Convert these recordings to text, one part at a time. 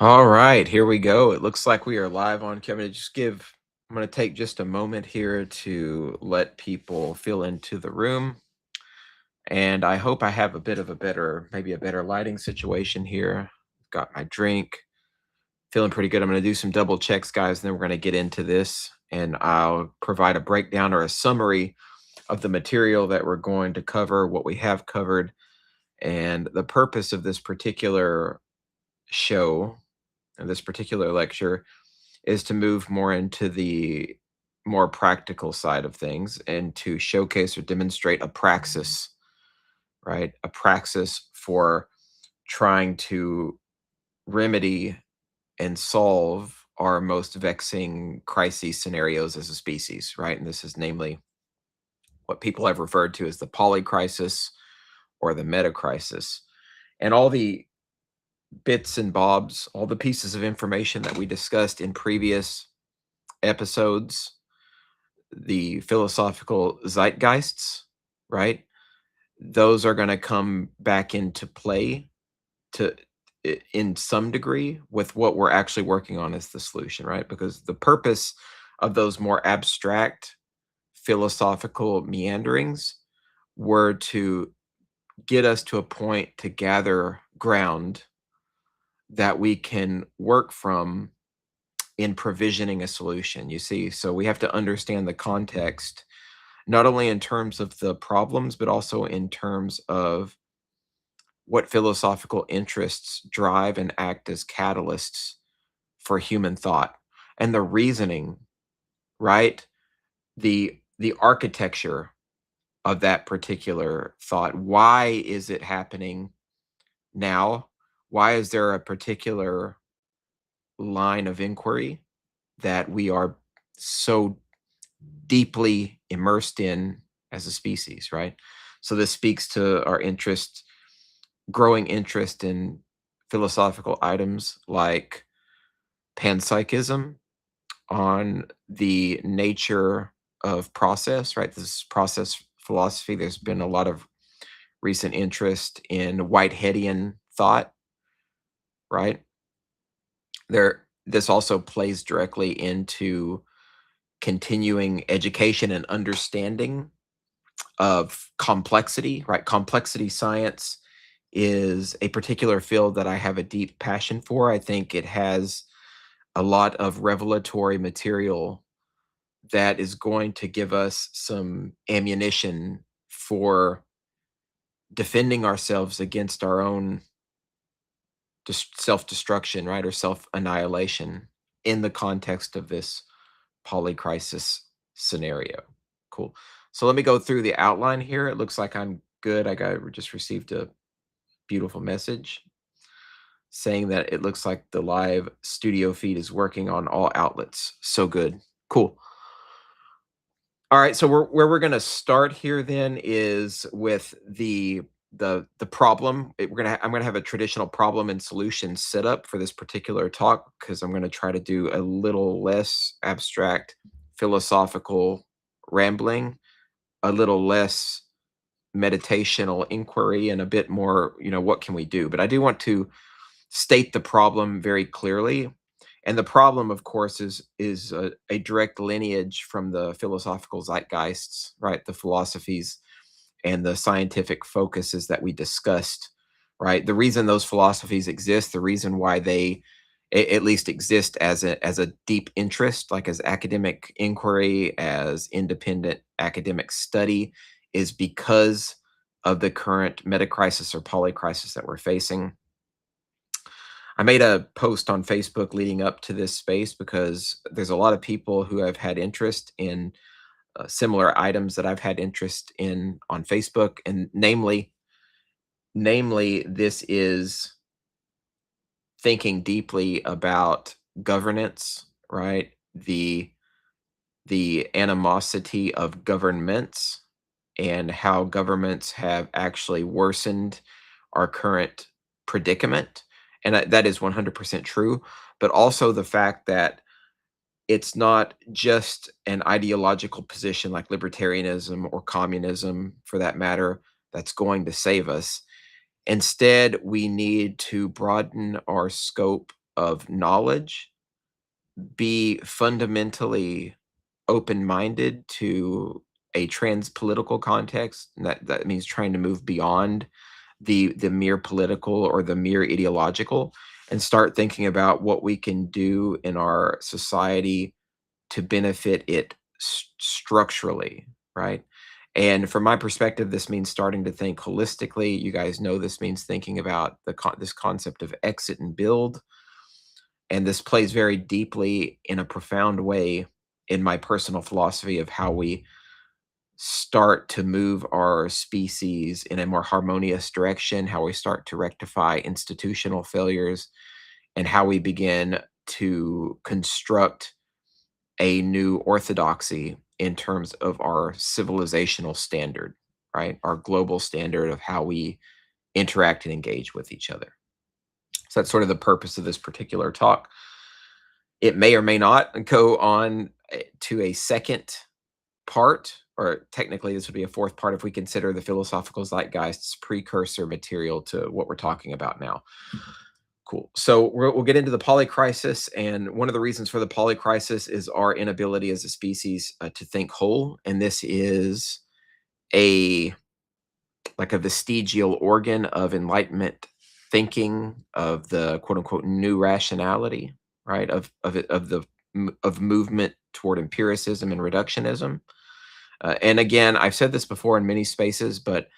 All right, here we go. It looks like we are live on Kevin. I'm going to take just a moment here to let people fill into the room. And I hope I have maybe a better lighting situation here. Got my drink, feeling pretty good. I'm going to do some double checks, guys, and then we're going to get into this. And I'll provide a breakdown or a summary of the material that we're going to cover, what we have covered, and the purpose of this particular show, and this particular lecture is to move more into the more practical side of things and to showcase or demonstrate a praxis, right? A praxis for trying to remedy and solve our most vexing crisis scenarios as a species, right? And this is namely what people have referred to as the poly crisis or the meta crisis. And all the bits and bobs, all the pieces of information that we discussed in previous episodes, the philosophical zeitgeists, right? Those are going to come back into play to in some degree with what we're actually working on as the solution, right? Because the purpose of those more abstract philosophical meanderings were to get us to a point to gather ground that we can work from in provisioning a solution. You see, so we have to understand the context, not only in terms of the problems, but also in terms of what philosophical interests drive and act as catalysts for human thought and the reasoning, right? The architecture of that particular thought. Why is it happening now? Why is there a particular line of inquiry that we are so deeply immersed in as a species, right? So this speaks to our growing interest in philosophical items like panpsychism, on the nature of process, right? This is process philosophy. There's been a lot of recent interest in Whiteheadian thought, right? This also plays directly into continuing education and understanding of complexity, right? Complexity science is a particular field that I have a deep passion for. I think it has a lot of revelatory material that is going to give us some ammunition for defending ourselves against our own self-destruction, right? Or self-annihilation in the context of this polycrisis scenario. Cool. So let me go through the outline here. It looks like I'm good. Just received a beautiful message saying that it looks like the live studio feed is working on all outlets. So good. Cool. All right, so where we're gonna start here then is with the problem. I'm gonna have a traditional problem and solution set up for this particular talk because I'm gonna try to do a little less abstract philosophical rambling, a little less meditational inquiry, and a bit more, what can we do? But I do want to state the problem very clearly. And the problem, of course, is a direct lineage from the philosophical zeitgeists, right? The philosophies and the scientific focuses that we discussed, right? The reason those philosophies exist, the reason why they at least exist as a deep interest, like as academic inquiry, as independent academic study, is because of the current metacrisis or polycrisis that we're facing. I made a post on Facebook leading up to this space because there's a lot of people who have had interest in similar items that I've had interest in on Facebook, and namely, this is thinking deeply about governance, right? The animosity of governments and how governments have actually worsened our current predicament. And that is 100% true. But also the fact that it's not just an ideological position like libertarianism or communism, for that matter, that's going to save us. Instead, we need to broaden our scope of knowledge, be fundamentally open-minded to a trans-political context, and that means trying to move beyond the mere political or the mere ideological, and start thinking about what we can do in our society to benefit it structurally, right? And from my perspective, this means starting to think holistically. You guys know this means thinking about this concept of exit and build, and this plays very deeply in a profound way in my personal philosophy of how we start to move our species in a more harmonious direction, how we start to rectify institutional failures, and how we begin to construct a new orthodoxy in terms of our civilizational standard, right? Our global standard of how we interact and engage with each other. So that's sort of the purpose of this particular talk. It may or may not go on to a second part, or technically this would be a fourth part if we consider the philosophical zeitgeist's precursor material to what we're talking about now. Cool. So we'll get into the polycrisis, and one of the reasons for the polycrisis is our inability as a species to think whole, and this is a like a vestigial organ of enlightenment thinking, of the quote unquote new rationality, right? Of movement toward empiricism and reductionism. And again, I've said this before in many spaces, but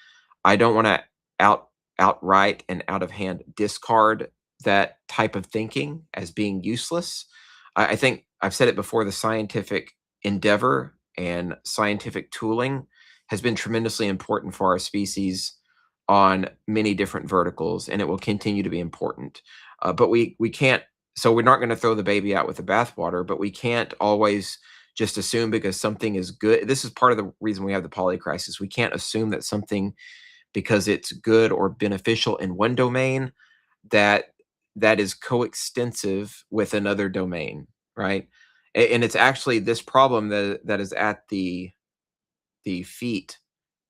I don't want to out outright and out of hand discard that type of thinking as being useless. I think I've said it before, the scientific endeavor and scientific tooling has been tremendously important for our species on many different verticals, and it will continue to be important. But we can't. So we're not going to throw the baby out with the bathwater, but we can't always just assume because something is good. This is part of the reason we have the poly crisis. We can't assume that something, because it's good or beneficial in one domain, that that is coextensive with another domain, right? And it's actually this problem that is at the feet,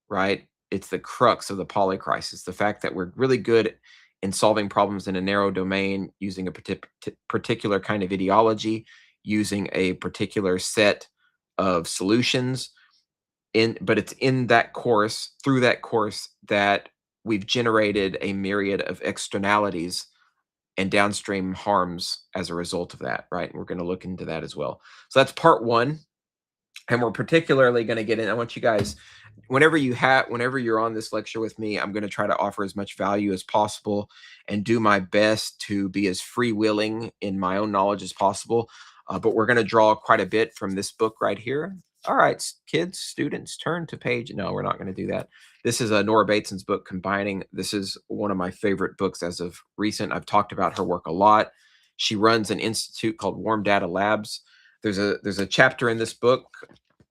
right? It's the crux of the poly crisis. The fact that we're really good in solving problems in a narrow domain using a particular kind of ideology, using a particular set of solutions, but it's in that course, through that course, that we've generated a myriad of externalities and downstream harms as a result of that, right? And we're going to look into that as well. So that's part one. And we're particularly going to get in. I want you guys, whenever you're on this lecture with me, I'm going to try to offer as much value as possible and do my best to be as free-willing in my own knowledge as possible. But we're going to draw quite a bit from this book right here. All right, kids, students, turn to page. No, we're not going to do that. This is Nora Bateson's book, Combining. This is one of my favorite books as of recent. I've talked about her work a lot. She runs an institute called Warm Data Labs. There's a chapter in this book,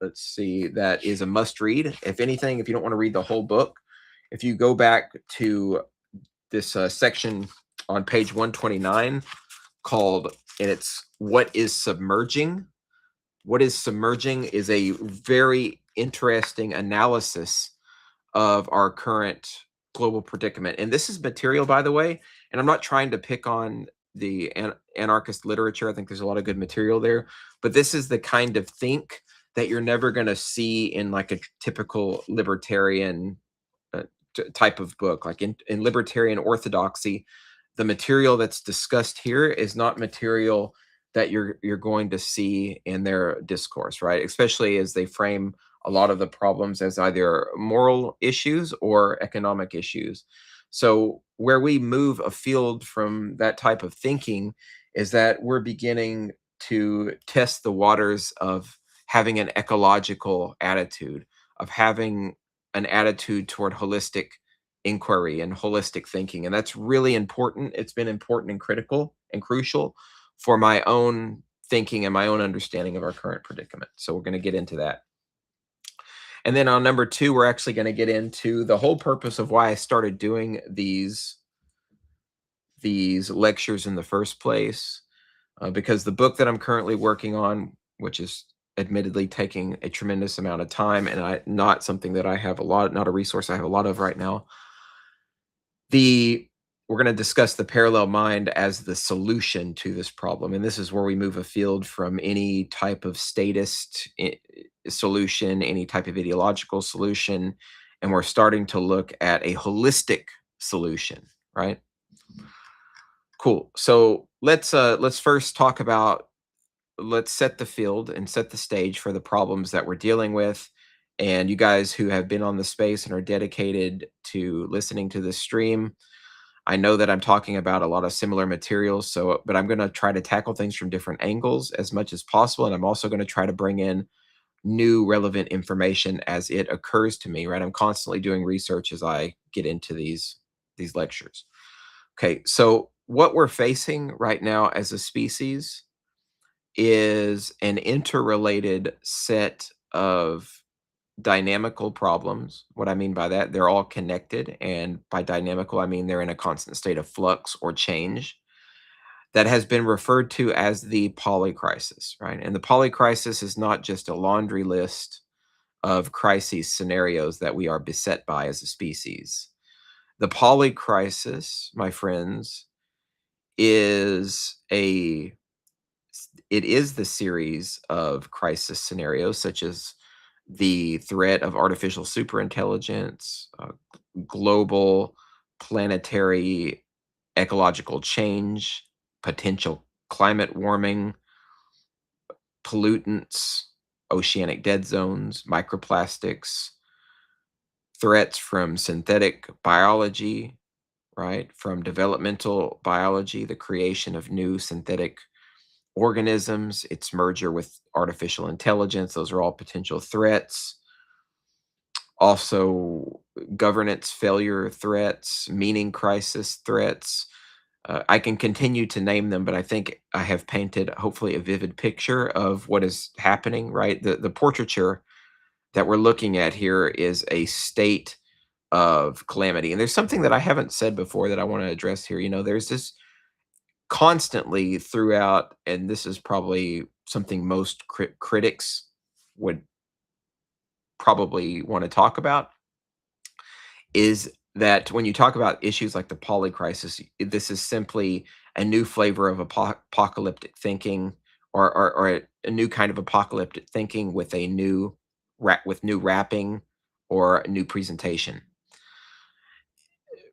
let's see, that is a must read. If anything, if you don't want to read the whole book, if you go back to this section on page 129 called, and it's What is Submerging? What is Submerging is a very interesting analysis of our current global predicament. And this is material, by the way, and I'm not trying to pick on the anarchist literature. I think there's a lot of good material there, but this is the kind of think that you're never going to see in like a typical libertarian type of book. Like in libertarian orthodoxy, the material that's discussed here is not material that you're going to see in their discourse, right? Especially as they frame a lot of the problems as either moral issues or economic issues. So where we move afield from that type of thinking is that we're beginning to test the waters of having an ecological attitude, of having an attitude toward holistic inquiry and holistic thinking. And that's really important. It's been important and critical and crucial for my own thinking and my own understanding of our current predicament. So we're going to get into that. And then on number two, we're actually going to get into the whole purpose of why I started doing these lectures in the first place, because the book that I'm currently working on, which is admittedly taking a tremendous amount of time and not something that I have not a resource I have a lot of right now. The we're going to discuss the parallel mind as the solution to this problem. And this is where we move afield from any type of statist solution, any type of ideological solution, and we're starting to look at a holistic solution, right? Cool. So let's first talk about, let's set the field and set the stage for the problems that we're dealing with. And you guys who have been on the space and are dedicated to listening to this stream, I know that I'm talking about a lot of similar materials, so but I'm going to try to tackle things from different angles as much as possible, and I'm also going to try to bring in new relevant information as it occurs to me, right? I'm constantly doing research as I get into these lectures. Okay, so what we're facing right now as a species is an interrelated set of dynamical problems. What I mean by that, they're all connected. And by dynamical, I mean they're in a constant state of flux or change that has been referred to as the polycrisis, right? And the polycrisis is not just a laundry list of crises scenarios that we are beset by as a species. The polycrisis, my friends, is a it is the series of crisis scenarios such as the threat of artificial superintelligence, global planetary ecological change, potential climate warming, pollutants, oceanic dead zones, microplastics, threats from synthetic biology, right? From developmental biology, the creation of new synthetic organisms, its merger with artificial intelligence. Those are all potential threats. Also, governance failure threats, meaning crisis threats. I can continue to name them, but I think I have painted hopefully a vivid picture of what is happening, right? The portraiture that we're looking at here is a state of calamity. And there's something that I haven't said before that I want to address here. There's this constantly throughout, and this is probably something most critics would probably want to talk about, is that when you talk about issues like the poly crisis, this is simply a new flavor of apocalyptic thinking, or a new kind of apocalyptic thinking with a new with new wrapping or a new presentation,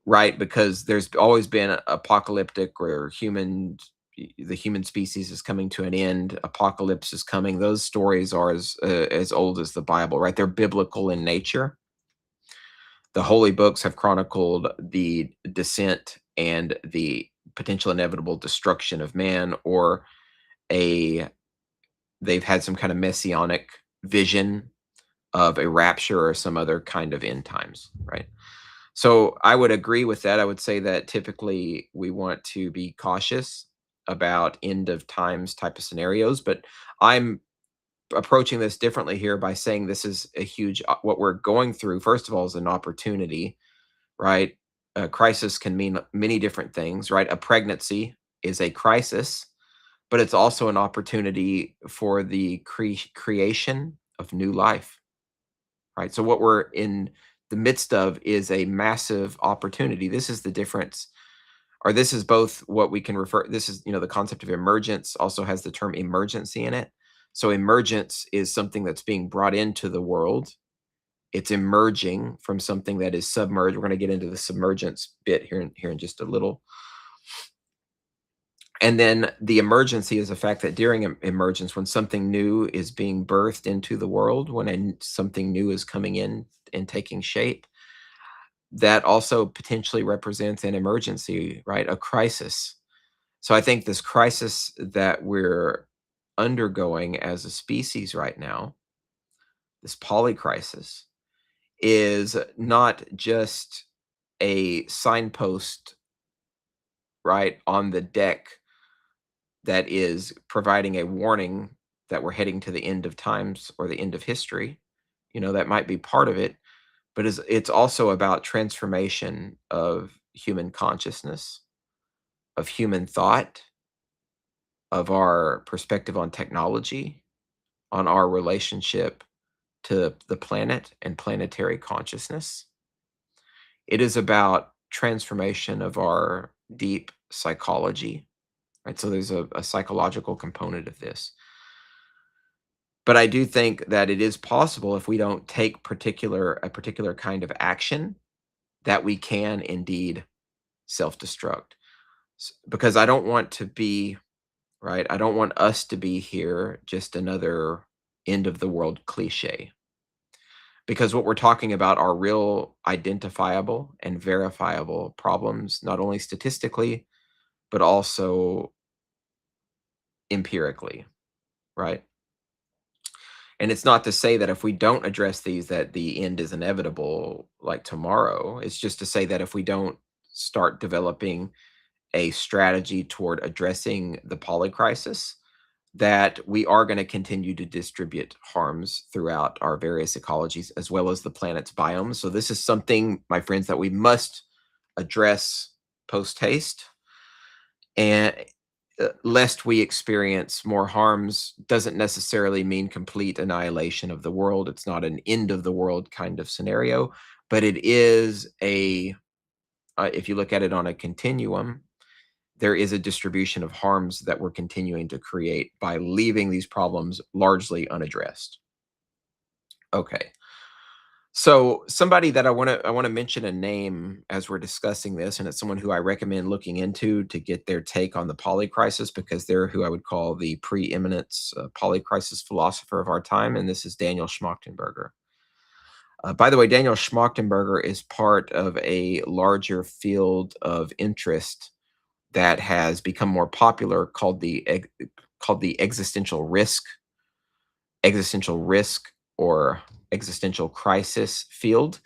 right? Because there's always been apocalyptic or the human species is coming to an end, apocalypse is coming. Those stories are as old as the Bible, right? They're biblical in nature. The holy books have chronicled the descent and the potential inevitable destruction of man, or a they've had some kind of messianic vision of a rapture or some other kind of end times, right? So I would agree with that. I would say that typically we want to be cautious about end of times type of scenarios, but I'm approaching this differently here by saying this is a huge, what we're going through, first of all, is an opportunity, right? A crisis can mean many different things, right? A pregnancy is a crisis, but it's also an opportunity for the creation of new life, right? So what we're in the midst of is a massive opportunity. This is the difference, or this is both what we can refer, this is, the concept of emergence also has the term emergency in it. So emergence is something that's being brought into the world. It's emerging from something that is submerged. We're going to get into the submergence bit here in just a little. And then the emergency is the fact that during emergence, when something new is being birthed into the world, when something new is coming in and taking shape, that also potentially represents an emergency, right? A crisis. So I think this crisis that we're undergoing as a species right now, this polycrisis, is not just a signpost, right, on the deck that is providing a warning that we're heading to the end of times or the end of history. That might be part of it, but it's also about transformation of human consciousness, of human thought, of our perspective on technology, on our relationship to the planet and planetary consciousness. It is about transformation of our deep psychology, right? So there's a psychological component of this. But I do think that it is possible if we don't take a particular kind of action that we can indeed self-destruct. Because I don't want to be, right? I don't want us to be here just another end of the world cliche. Because what we're talking about are real identifiable and verifiable problems, not only statistically, but also empirically, right? And it's not to say that if we don't address these, that the end is inevitable like tomorrow. It's just to say that if we don't start developing a strategy toward addressing the polycrisis, that we are going to continue to distribute harms throughout our various ecologies as well as the planet's biomes. So this is something, my friends, that we must address post haste. And lest we experience more harms doesn't necessarily mean complete annihilation of the world. It's not an end of the world kind of scenario, but it is if you look at it on a continuum, there is a distribution of harms that we're continuing to create by leaving these problems largely unaddressed. Okay. So somebody that I want to mention a name as we're discussing this, and it's someone who I recommend looking into to get their take on the polycrisis because they're who I would call the preeminence polycrisis philosopher of our time, and this is Daniel Schmachtenberger. By the way, Daniel Schmachtenberger is part of a larger field of interest that has become more popular called the existential risk or existential crisis field.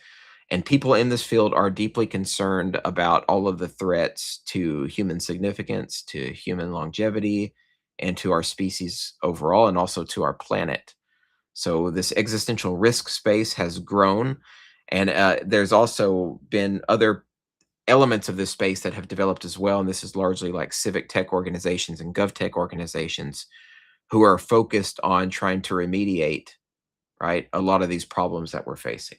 And people in this field are deeply concerned about all of the threats to human significance, to human longevity, and to our species overall, and also to our planet. So this existential risk space has grown, and there's also been other elements of this space that have developed as well. And this is largely like civic tech organizations and gov tech organizations who are focused on trying to remediate, right, a lot of these problems that we're facing.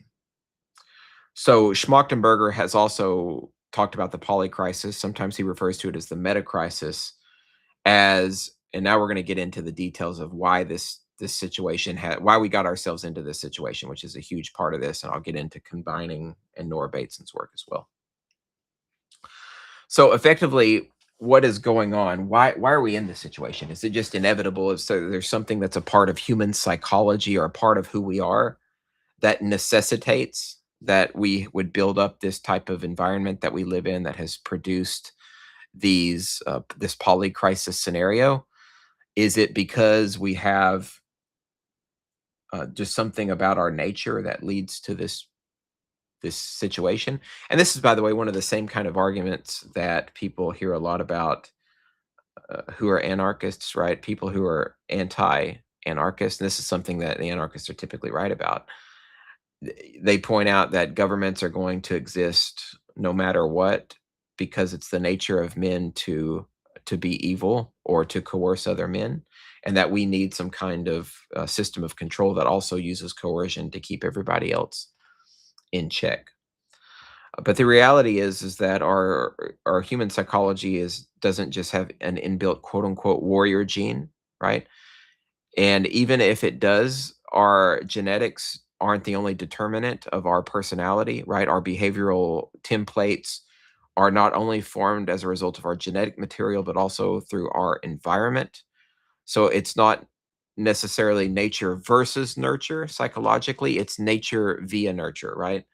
So Schmachtenberger has also talked about the poly crisis. Sometimes he refers to it as the meta crisis. And now we're going to get into the details of why this situation why we got ourselves into this situation, which is a huge part of this. And I'll get into combining and Nora Bateson's work as well. So effectively, what is going on? Why are we in this situation? Is it just inevitable? Is there's something that's a part of human psychology or a part of who we are that necessitates that we would build up this type of environment that we live in that has produced this poly crisis scenario? Is it because we have just something about our nature that leads to this situation? And this is, by the way, one of the same kind of arguments that people hear a lot about who are anarchists, right? People who are anti-anarchist. And this is something that the anarchists are typically right about. They point out that governments are going to exist no matter what because it's the nature of men to be evil or to coerce other men, and that we need some kind of system of control that also uses coercion to keep everybody else in check. But the reality is that our human psychology doesn't just have an inbuilt quote unquote warrior gene, right? And even if it does, our genetics aren't the only determinant of our personality, right? Our behavioral templates are not only formed as a result of our genetic material, but also through our environment. So it's not necessarily nature versus nurture psychologically, it's nature via nurture, right?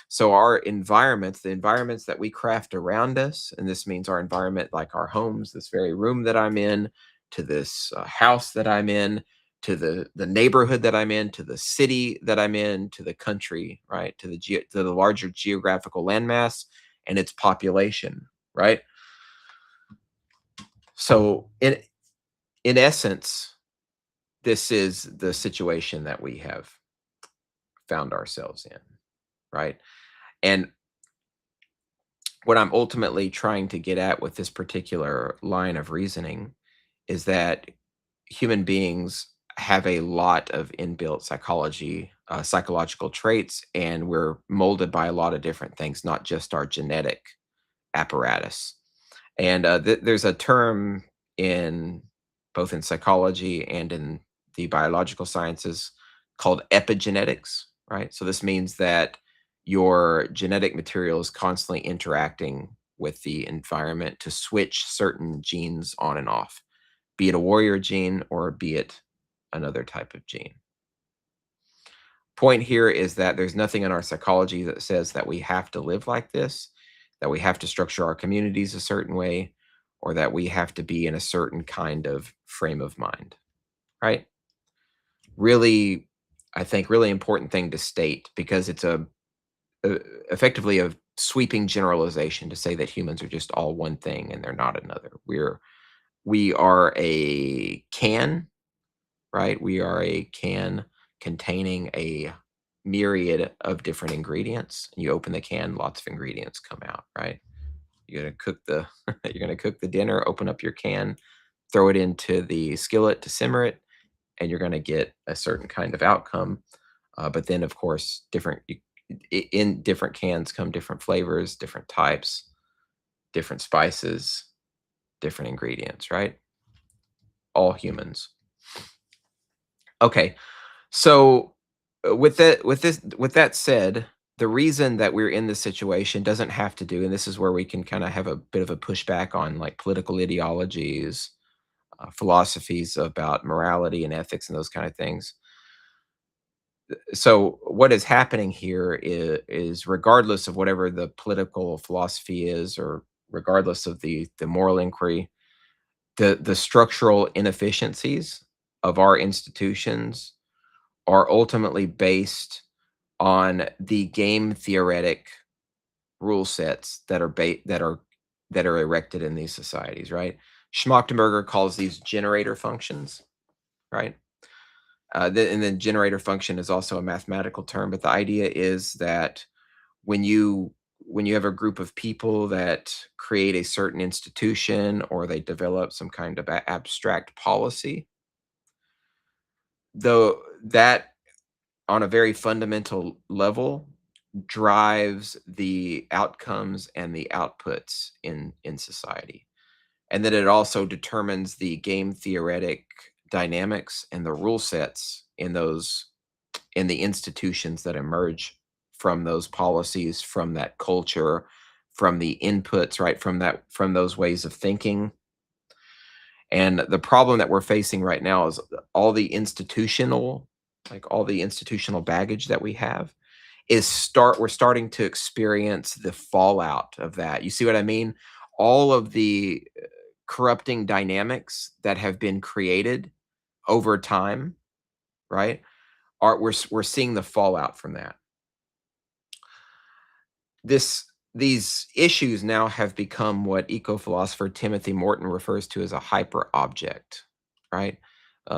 So our environments, the environments that we craft around us, and this means our environment, like our homes, this very room that I'm in, to this house that I'm in, to the neighborhood that I'm in, to the city that I'm in, to the country, right, to the larger geographical landmass and its population, right? So in essence, this is the situation that we have found ourselves in, right? And what I'm ultimately trying to get at with this particular line of reasoning is that human beings have a lot of inbuilt psychological traits, and we're molded by a lot of different things, not just our genetic apparatus. And there's a term in both in psychology and in the biological sciences called epigenetics, right? So this means that your genetic material is constantly interacting with the environment to switch certain genes on and off, be it a warrior gene or be it another type of gene. Point here is that there's nothing in our psychology that says that we have to live like this, that we have to structure our communities a certain way, or that we have to be in a certain kind of frame of mind, right? Really, I think really important thing to state because it's a effectively a sweeping generalization to say that humans are just all one thing and they're not another. We are a can, right? We are a can containing a myriad of different ingredients. You open the can, lots of ingredients come out, right? You're gonna cook the you're gonna cook the dinner, open up your can, throw it into the skillet to simmer it, and you're gonna get a certain kind of outcome. But then, of course, in different cans come different flavors, different types, different spices, different ingredients, right? All humans. Okay, so, with that said, the reason that we're in this situation doesn't have to do and this is where we can kinda have a bit of a pushback on, like, political ideologies, philosophies about morality and ethics and those kinda things. So, what is happening here is regardless of whatever the political philosophy is or regardless of the moral inquiry, the structural inefficiencies of our institutions are ultimately based on the game theoretic rule sets that are erected in these societies, right? Schmachtenberger calls these generator functions, right? And then generator function is also a mathematical term, but the idea is that when you when you have a group of people that create a certain institution or they develop some kind of abstract policy, though that on a very fundamental level drives the outcomes and the outputs in society, and that it also determines the game theoretic dynamics and the rule sets in the institutions that emerge from those policies, from that culture, from the inputs, right, from those ways of thinking. And the problem that we're facing right now is all the institutional baggage that we have we're starting to experience the fallout of that. You see what I mean? All of the corrupting dynamics that have been created over time, right? We're seeing the fallout from that. This these issues now have become what eco-philosopher Timothy Morton refers to as a hyper object, right?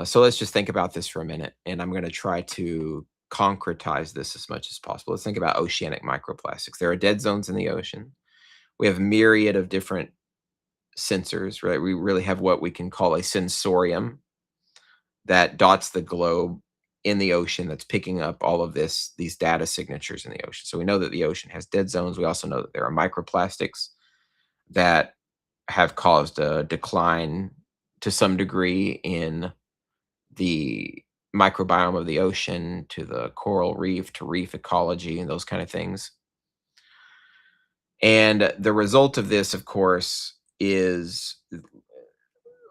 So let's just think about this for a minute, and I'm going to try to concretize this as much as possible. Let's think about oceanic microplastics. There are dead zones in the ocean. We have myriad of different sensors, right? We really have what we can call a sensorium that dots the globe in the ocean that's picking up all of these data signatures in the ocean. So we know that the ocean has dead zones. We also know that there are microplastics that have caused a decline to some degree in the microbiome of the ocean, to the coral reef, to reef ecology, and those kind of things. And the result of this, of course, is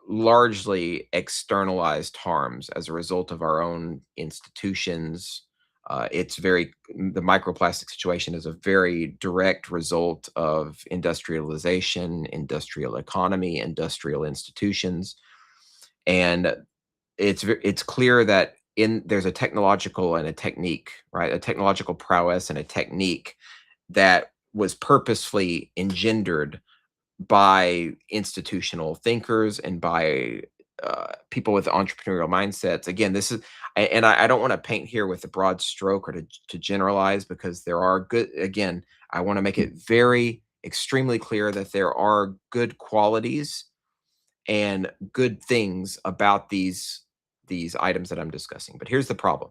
largely externalized harms as a result of our own institutions. The microplastic situation is a very direct result of industrialization, industrial economy, industrial institutions, and it's clear that there's a technological and a technique, right? A technological prowess and a technique that was purposefully engendered by institutional thinkers and by people with entrepreneurial mindsets. Again, and I don't want to paint here with a broad stroke or to generalize because there are good. Again, I want to make it very extremely clear that there are good qualities and good things about these items that I'm discussing. But here's the problem.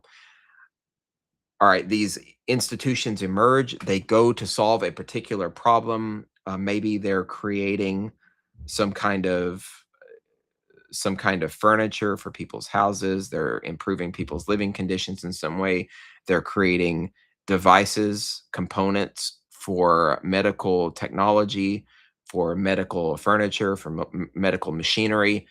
All right, these institutions emerge, they go to solve a particular problem. Maybe they're creating some kind of furniture for people's houses. They're improving people's living conditions in some way. They're creating devices, components for medical technology, for medical furniture, for medical machinery.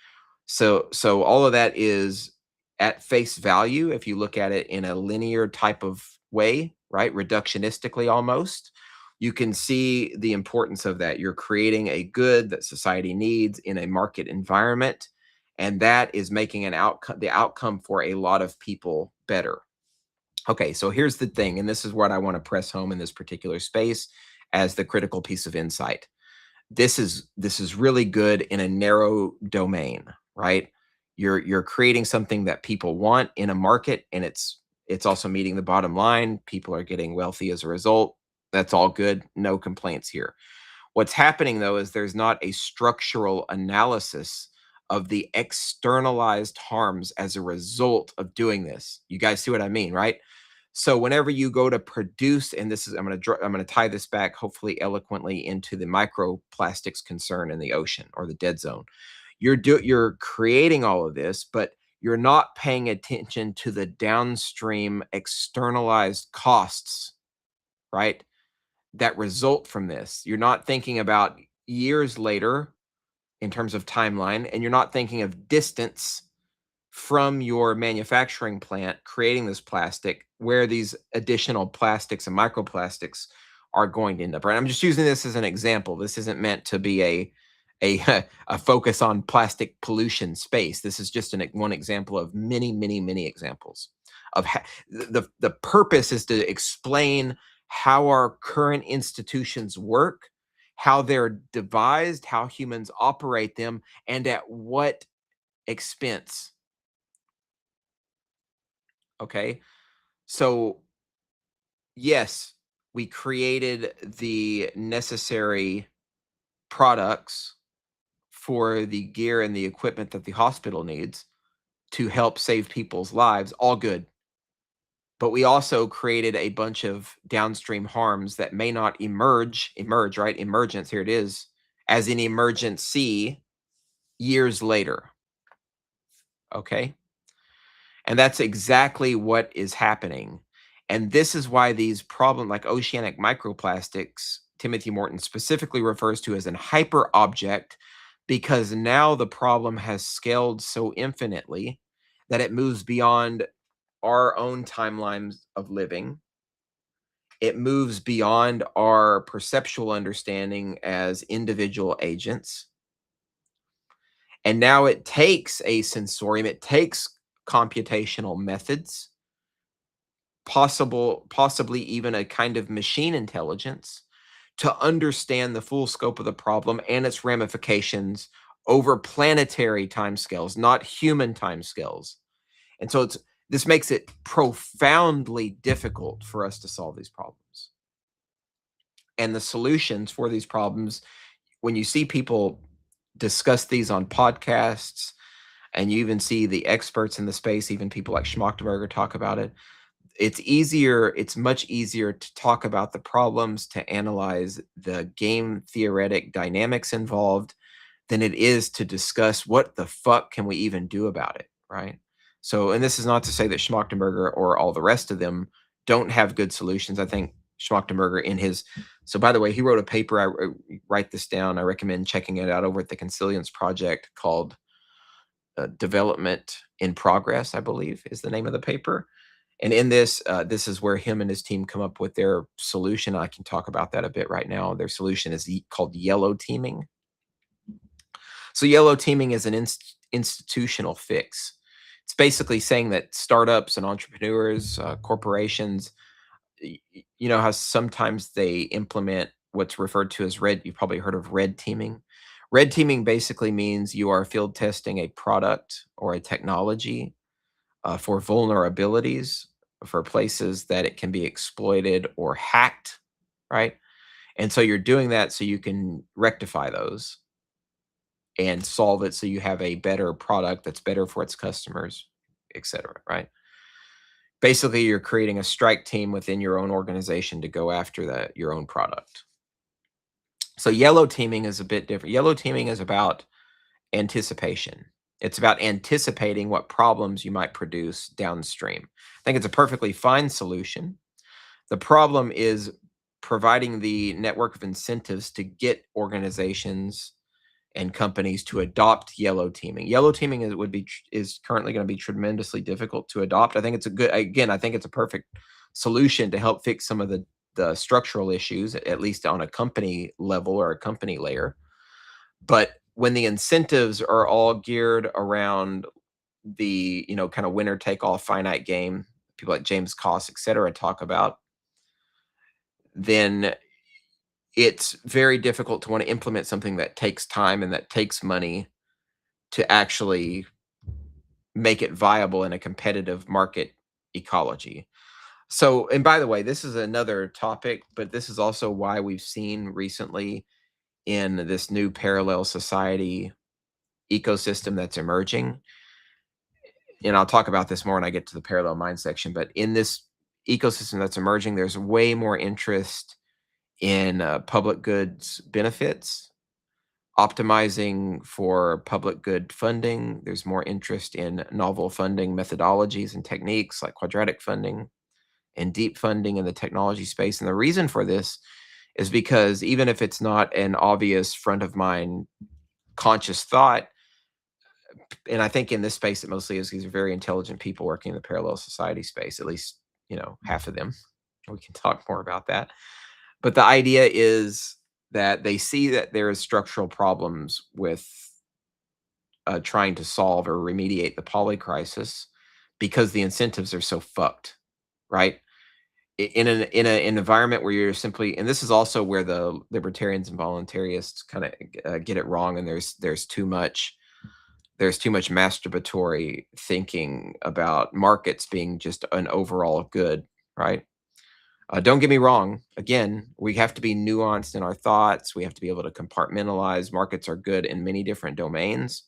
So all of that is at face value if you look at it in a linear type of way, right? Reductionistically almost. You can see the importance of that. You're creating a good that society needs in a market environment, and that is making the outcome for a lot of people better. Okay, so here's the thing, and this is what I want to press home in this particular space as the critical piece of insight. This is really good in a narrow domain, right? You're creating something that people want in a market, and it's also meeting the bottom line. People are getting wealthy as a result. That's all good. No complaints here. What's happening though is there's not a structural analysis of the externalized harms as a result of doing this. You guys see what I mean, right? So whenever you go to produce, and this is I'm going to tie this back hopefully eloquently into the microplastics concern in the ocean or the dead zone. You're creating all of this, but you're not paying attention to the downstream externalized costs, right? That result from this. You're not thinking about years later in terms of timeline, and you're not thinking of distance from your manufacturing plant creating this plastic, where these additional plastics and microplastics are going to end up. Right? I'm just using this as an example. This isn't meant to be a focus on plastic pollution space. This is just one example of many, many, many examples of the purpose is to explain how our current institutions work, how they're devised, how humans operate them, and at what expense. Okay. So, yes, we created the necessary products for the gear and the equipment that the hospital needs to help save people's lives. All good. But we also created a bunch of downstream harms that may not emerge, right? Emergence, here it is, as an emergency years later. Okay. And that's exactly what is happening. And this is why these problems like oceanic microplastics, Timothy Morton specifically refers to as an hyper object, because now the problem has scaled so infinitely that it moves beyond our own timelines of living. It moves beyond our perceptual understanding as individual agents. And now it takes a sensorium, it takes computational methods, possibly even a kind of machine intelligence to understand the full scope of the problem and its ramifications over planetary timescales, not human timescales. And so this makes it profoundly difficult for us to solve these problems. And the solutions for these problems, when you see people discuss these on podcasts, and you even see the experts in the space, even people like Schmachtenberger talk about it, it's much easier to talk about the problems, to analyze the game theoretic dynamics involved, than it is to discuss what the fuck can we even do about it, right? So, and this is not to say that Schmachtenberger or all the rest of them don't have good solutions. I think Schmachtenberger so by the way, he wrote a paper, write this down, I recommend checking it out over at the Consilience Project, called Development in Progress, I believe is the name of the paper. And in this, this is where him and his team come up with their solution. I can talk about that a bit right now. Their solution is called yellow teaming. So yellow teaming is an institutional fix. It's basically saying that startups and entrepreneurs, corporations, you know how sometimes they implement what's referred to as red. You've probably heard of red teaming. Red teaming basically means you are field testing a product or a technology for vulnerabilities, for places that it can be exploited or hacked, right? And so you're doing that so you can rectify those and solve it so you have a better product that's better for its customers. etc. Right? Basically, you're creating a strike team within your own organization to go after your own product. So yellow teaming is a bit different. Yellow teaming is about anticipation. It's about anticipating what problems you might produce downstream. I think it's a perfectly fine solution. The problem is providing the network of incentives to get organizations and companies to adopt yellow teaming. Yellow teaming is currently going to be tremendously difficult to adopt. I think it's a good again, I think it's a perfect solution to help fix some of the structural issues, at least on a company level or a company layer. But when the incentives are all geared around the, kind of winner take all finite game, people like James Koss, et cetera, talk about, then it's very difficult to want to implement something that takes time and that takes money to actually make it viable in a competitive market ecology. So, and by the way, this is another topic, but this is also why we've seen recently in this new parallel society ecosystem that's emerging. And I'll talk about this more when I get to the parallel mind section, but in this ecosystem that's emerging, there's way more interest in public goods benefits, optimizing for public good funding. There's more interest in novel funding methodologies and techniques like quadratic funding and deep funding in the technology space. And the reason for this is because even if it's not an obvious front of mind conscious thought, and I think in this space it mostly is, these are very intelligent people working in the parallel society space, at least, half of them. We can talk more about that. But the idea is that they see that there is structural problems with trying to solve or remediate the poly crisis because the incentives are so fucked, right? In an environment where you're simply, and this is also where the libertarians and voluntarists kind of get it wrong, and there's too much masturbatory thinking about markets being just an overall good, right? Don't get me wrong. Again, we have to be nuanced in our thoughts. We have to be able to compartmentalize. Markets are good in many different domains.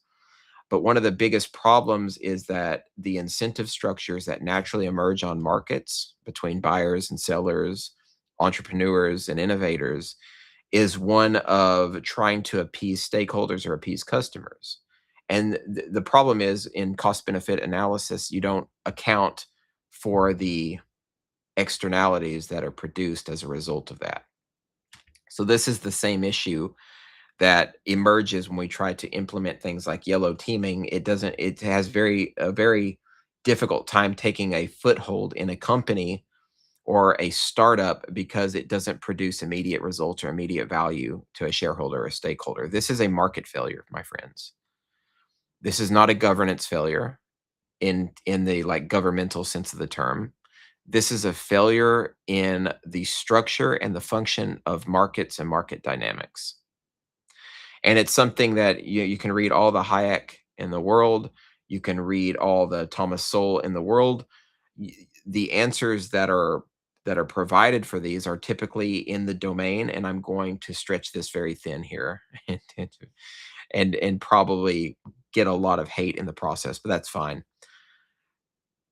But one of the biggest problems is that the incentive structures that naturally emerge on markets between buyers and sellers, entrepreneurs and innovators, is one of trying to appease stakeholders or appease customers. And the problem is in cost benefit analysis, you don't account for the externalities that are produced as a result of that. So this is the same issue that emerges when we try to implement things like yellow teaming. It has a very difficult time taking a foothold in a company or a startup because it doesn't produce immediate results or immediate value to a shareholder or a stakeholder. This is a market failure, my friends. This is not a governance failure in the like governmental sense of the term. This is a failure in the structure and the function of markets and market dynamics. And it's something that you can read all the Hayek in the world, you can read all the Thomas Sowell in the world. The answers that are provided for these are typically in the domain, and I'm going to stretch this very thin here and probably get a lot of hate in the process, but that's fine.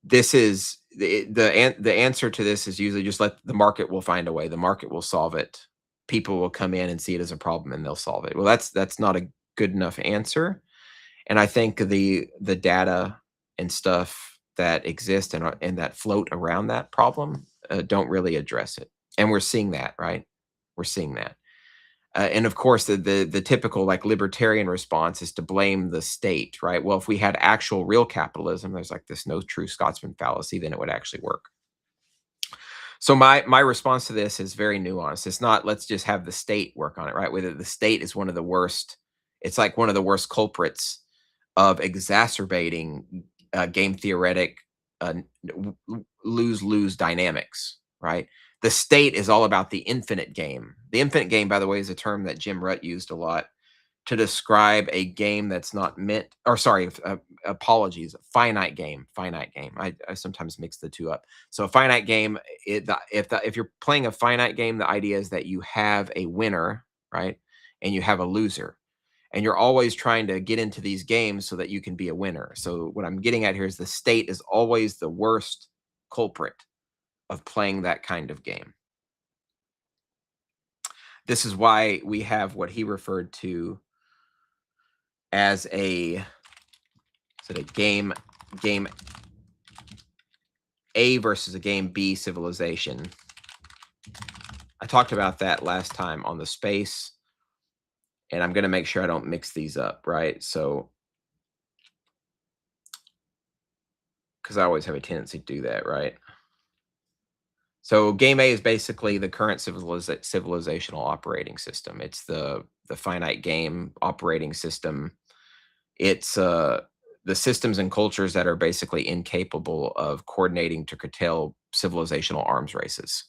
This is the answer to this is usually just let the market will find a way. The market will solve it. People will come in and see it as a problem and they'll solve it. Well, that's not a good enough answer. And I think the data and stuff that exist and that float around that problem don't really address it. And we're seeing that, right? We're seeing that. And of course, the typical like libertarian response is to blame the state, right? Well, if we had actual real capitalism, there's like this no true Scotsman fallacy, then it would actually work. So my response to this is very nuanced. It's not let's just have the state work on it, right? Whether the state is one of the worst, it's like one of the worst culprits of exacerbating game theoretic lose-lose dynamics, right? The state is all about the infinite game. The infinite game, by the way, is a term that Jim Rutt used a lot to describe a game that's not meant, or sorry, apologies, finite game. I sometimes mix the two up. So a finite game, if you're playing a finite game, the idea is that you have a winner, right, and you have a loser. And you're always trying to get into these games so that you can be a winner. So what I'm getting at here is the state is always the worst culprit of playing that kind of game. This is why we have what he referred to as a, is it a game A versus a game B civilization. I talked about that last time on the space, and I'm going to make sure I don't mix these up, right? So, because I always have a tendency to do that, right? So game A is basically the current civilizational operating system. It's the finite game operating system. It's the systems and cultures that are basically incapable of coordinating to curtail civilizational arms races,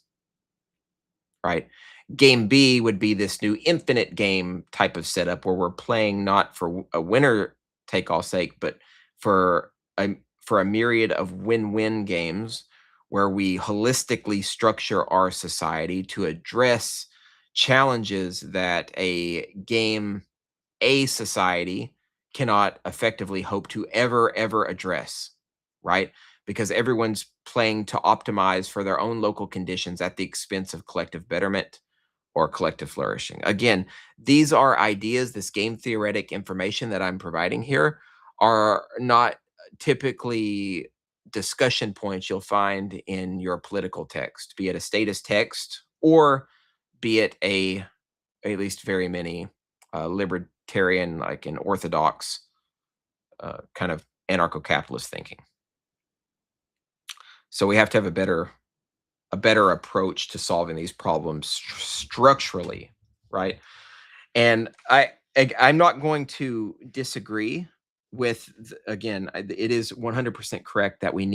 right? Game B would be this new infinite game type of setup where we're playing not for a winner take all sake, but for a for a myriad of win-win games where we holistically structure our society to address challenges that a game A society cannot effectively hope to ever address, right? Because everyone's playing to optimize for their own local conditions at the expense of collective betterment or collective flourishing. Again, these are ideas, this game theoretic information that I'm providing here are not typically discussion points you'll find in your political text, be it a statist text or be it a, at least very many libertarian, like an orthodox kind of anarcho-capitalist thinking. So we have to have a better approach to solving these problems structurally, right? And I'm not going to disagree with again, it is 100% correct that we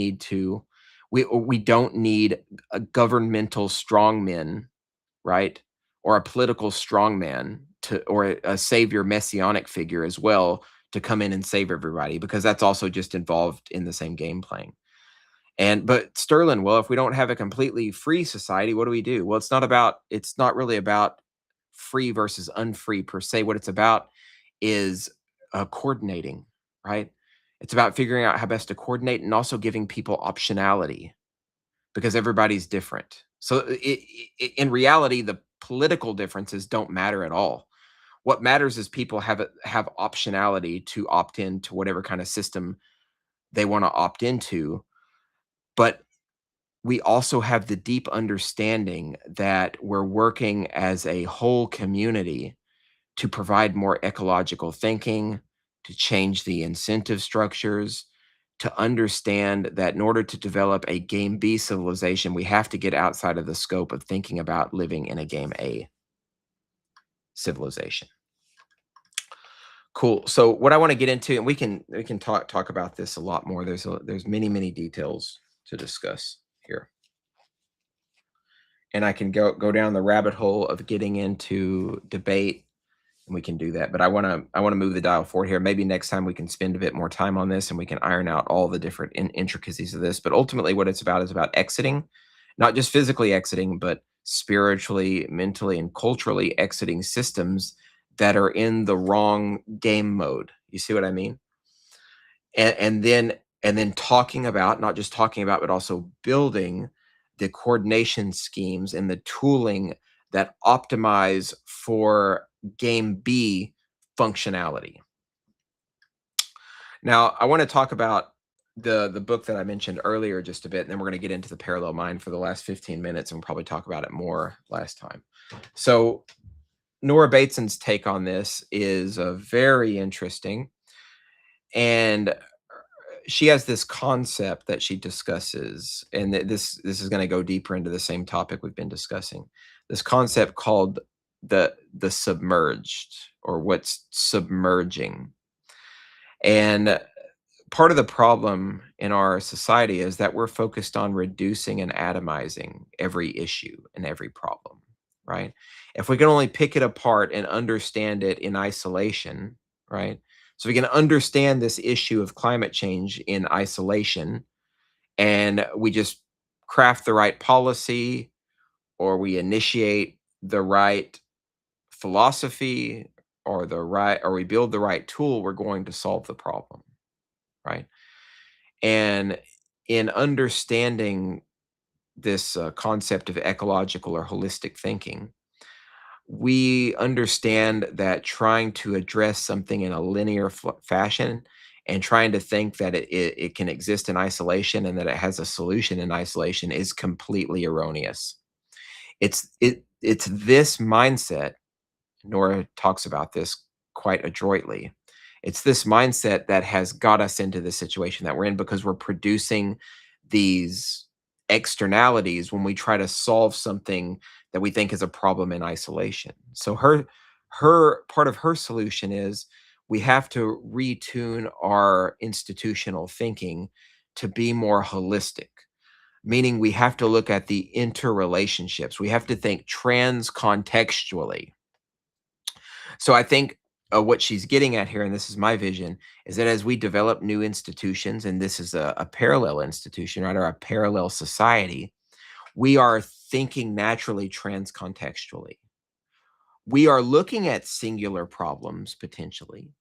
don't need a governmental strongmen, right? Or a political strongman to or a savior messianic figure as well to come in and save everybody because that's also just involved in the same game playing. And but Sterling, well, if we don't have a completely free society, what do we do? Well, it's not really about free versus unfree per se. What it's about is coordinating, right? It's about figuring out how best to coordinate and also giving people optionality because everybody's different. So in reality, the political differences don't matter at all. What matters is people have optionality to opt in to whatever kind of system they want to opt into. But we also have the deep understanding that we're working as a whole community to provide more ecological thinking, to change the incentive structures, to understand that in order to develop a game B civilization, we have to get outside of the scope of thinking about living in a game A civilization. Cool. So what I want to get into, and we can talk about this a lot more. There's many details to discuss here. And I can go down the rabbit hole of getting into debate, and we can do that. But I want to move the dial forward here. Maybe next time we can spend a bit more time on this, and we can iron out all the different intricacies of this. But ultimately, what it's about is about exiting, not just physically exiting, but spiritually, mentally, and culturally exiting systems that are in the wrong game mode. You see what I mean? And then talking about, not just talking about, but also building the coordination schemes and the tooling that optimize for game B functionality. Now, I want to talk about the book that I mentioned earlier just a bit, and then we're going to get into the parallel mind for the last 15 minutes, and we'll probably talk about it more last time. So Nora Bateson's take on this is very interesting, and she has this concept that she discusses, and this is going to go deeper into the same topic we've been discussing. This concept called the submerged, or what's submerging. And part of the problem in our society is that we're focused on reducing and atomizing every issue and every problem, right? If we can only pick it apart and understand it in isolation, right? So we can understand this issue of climate change in isolation, and we just craft the right policy, or we initiate the right philosophy, or we build the right tool, we're going to solve the problem, right? And in understanding this concept of ecological or holistic thinking, we understand that trying to address something in a linear fashion and trying to think that it can exist in isolation and that it has a solution in isolation is completely erroneous. It's this mindset. Nora talks about this quite adroitly. It's this mindset that has got us into the situation that we're in because we're producing these externalities when we try to solve something that we think is a problem in isolation. So her part of her solution is we have to retune our institutional thinking to be more holistic, meaning we have to look at the interrelationships. We have to think trans contextually. So I think what she's getting at here, and this is my vision, is that as we develop new institutions, and this is a parallel institution, right, or a parallel society, we are thinking naturally transcontextually. We are looking at singular problems potentially,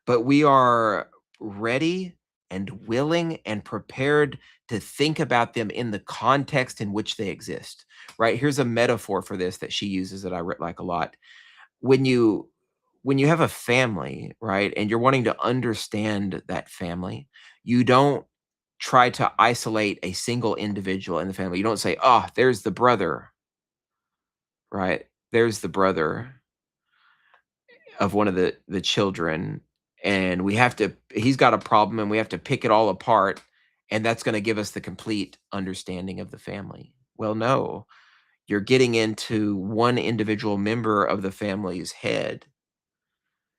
but we are ready and willing and prepared to think about them in the context in which they exist. Right? Here's a metaphor for this that she uses that like a lot. When you when you have a family, right, and you're wanting to understand that family, you don't try to isolate a single individual in the family. You don't say, "Oh, there's the brother," right? There's the brother of one of the children, and we have to he's got a problem, and we have to pick it all apart, and that's gonna give us the complete understanding of the family. Well, no. You're getting into one individual member of the family's head.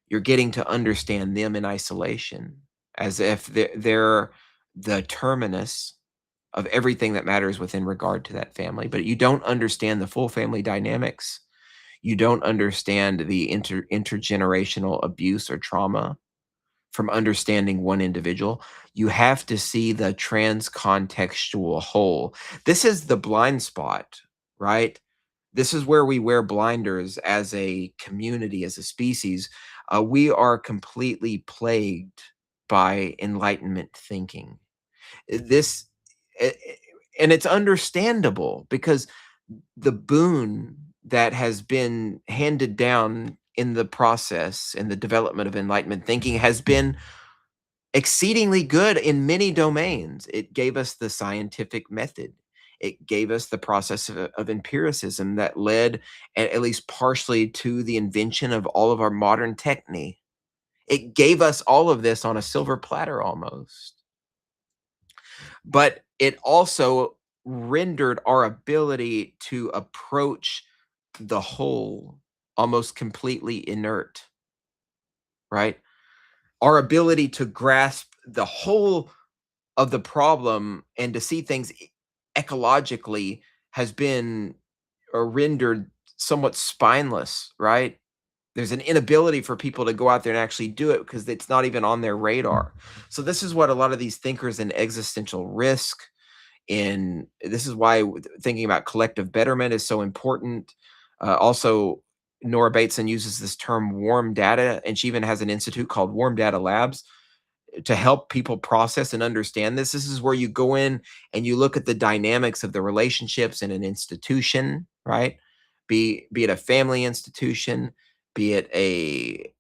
You're getting to understand them in isolation as if they're the terminus of everything that matters within regard to that family, but you don't understand the full family dynamics. You don't understand the intergenerational abuse or trauma from understanding one individual. You have to see the trans-contextual whole. This is the blind spot, right? This is where we wear blinders as a community, as a species. We are completely plagued by enlightenment thinking. This, a- a- and it's understandable because the boon that has been handed down in the process and the development of enlightenment thinking has been exceedingly good in many domains. It gave us the scientific method. It gave us the process of empiricism that led, at least partially, to the invention of all of our modern technique. It gave us all of this on a silver platter almost. But it also rendered our ability to approach the whole almost completely inert, right? Our ability to grasp the whole of the problem and to see things ecologically has been rendered somewhat spineless, right? There's an inability for people to go out there and actually do it because it's not even on their radar. So this is what a lot of these thinkers in existential risk, in this is why thinking about collective betterment is so important. Also, Nora Bateson uses this term warm data, and she even has an institute called Warm Data Labs to help people process and understand this. This is where you go in and you look at the dynamics of the relationships in an institution, right? Be it a family institution, be it a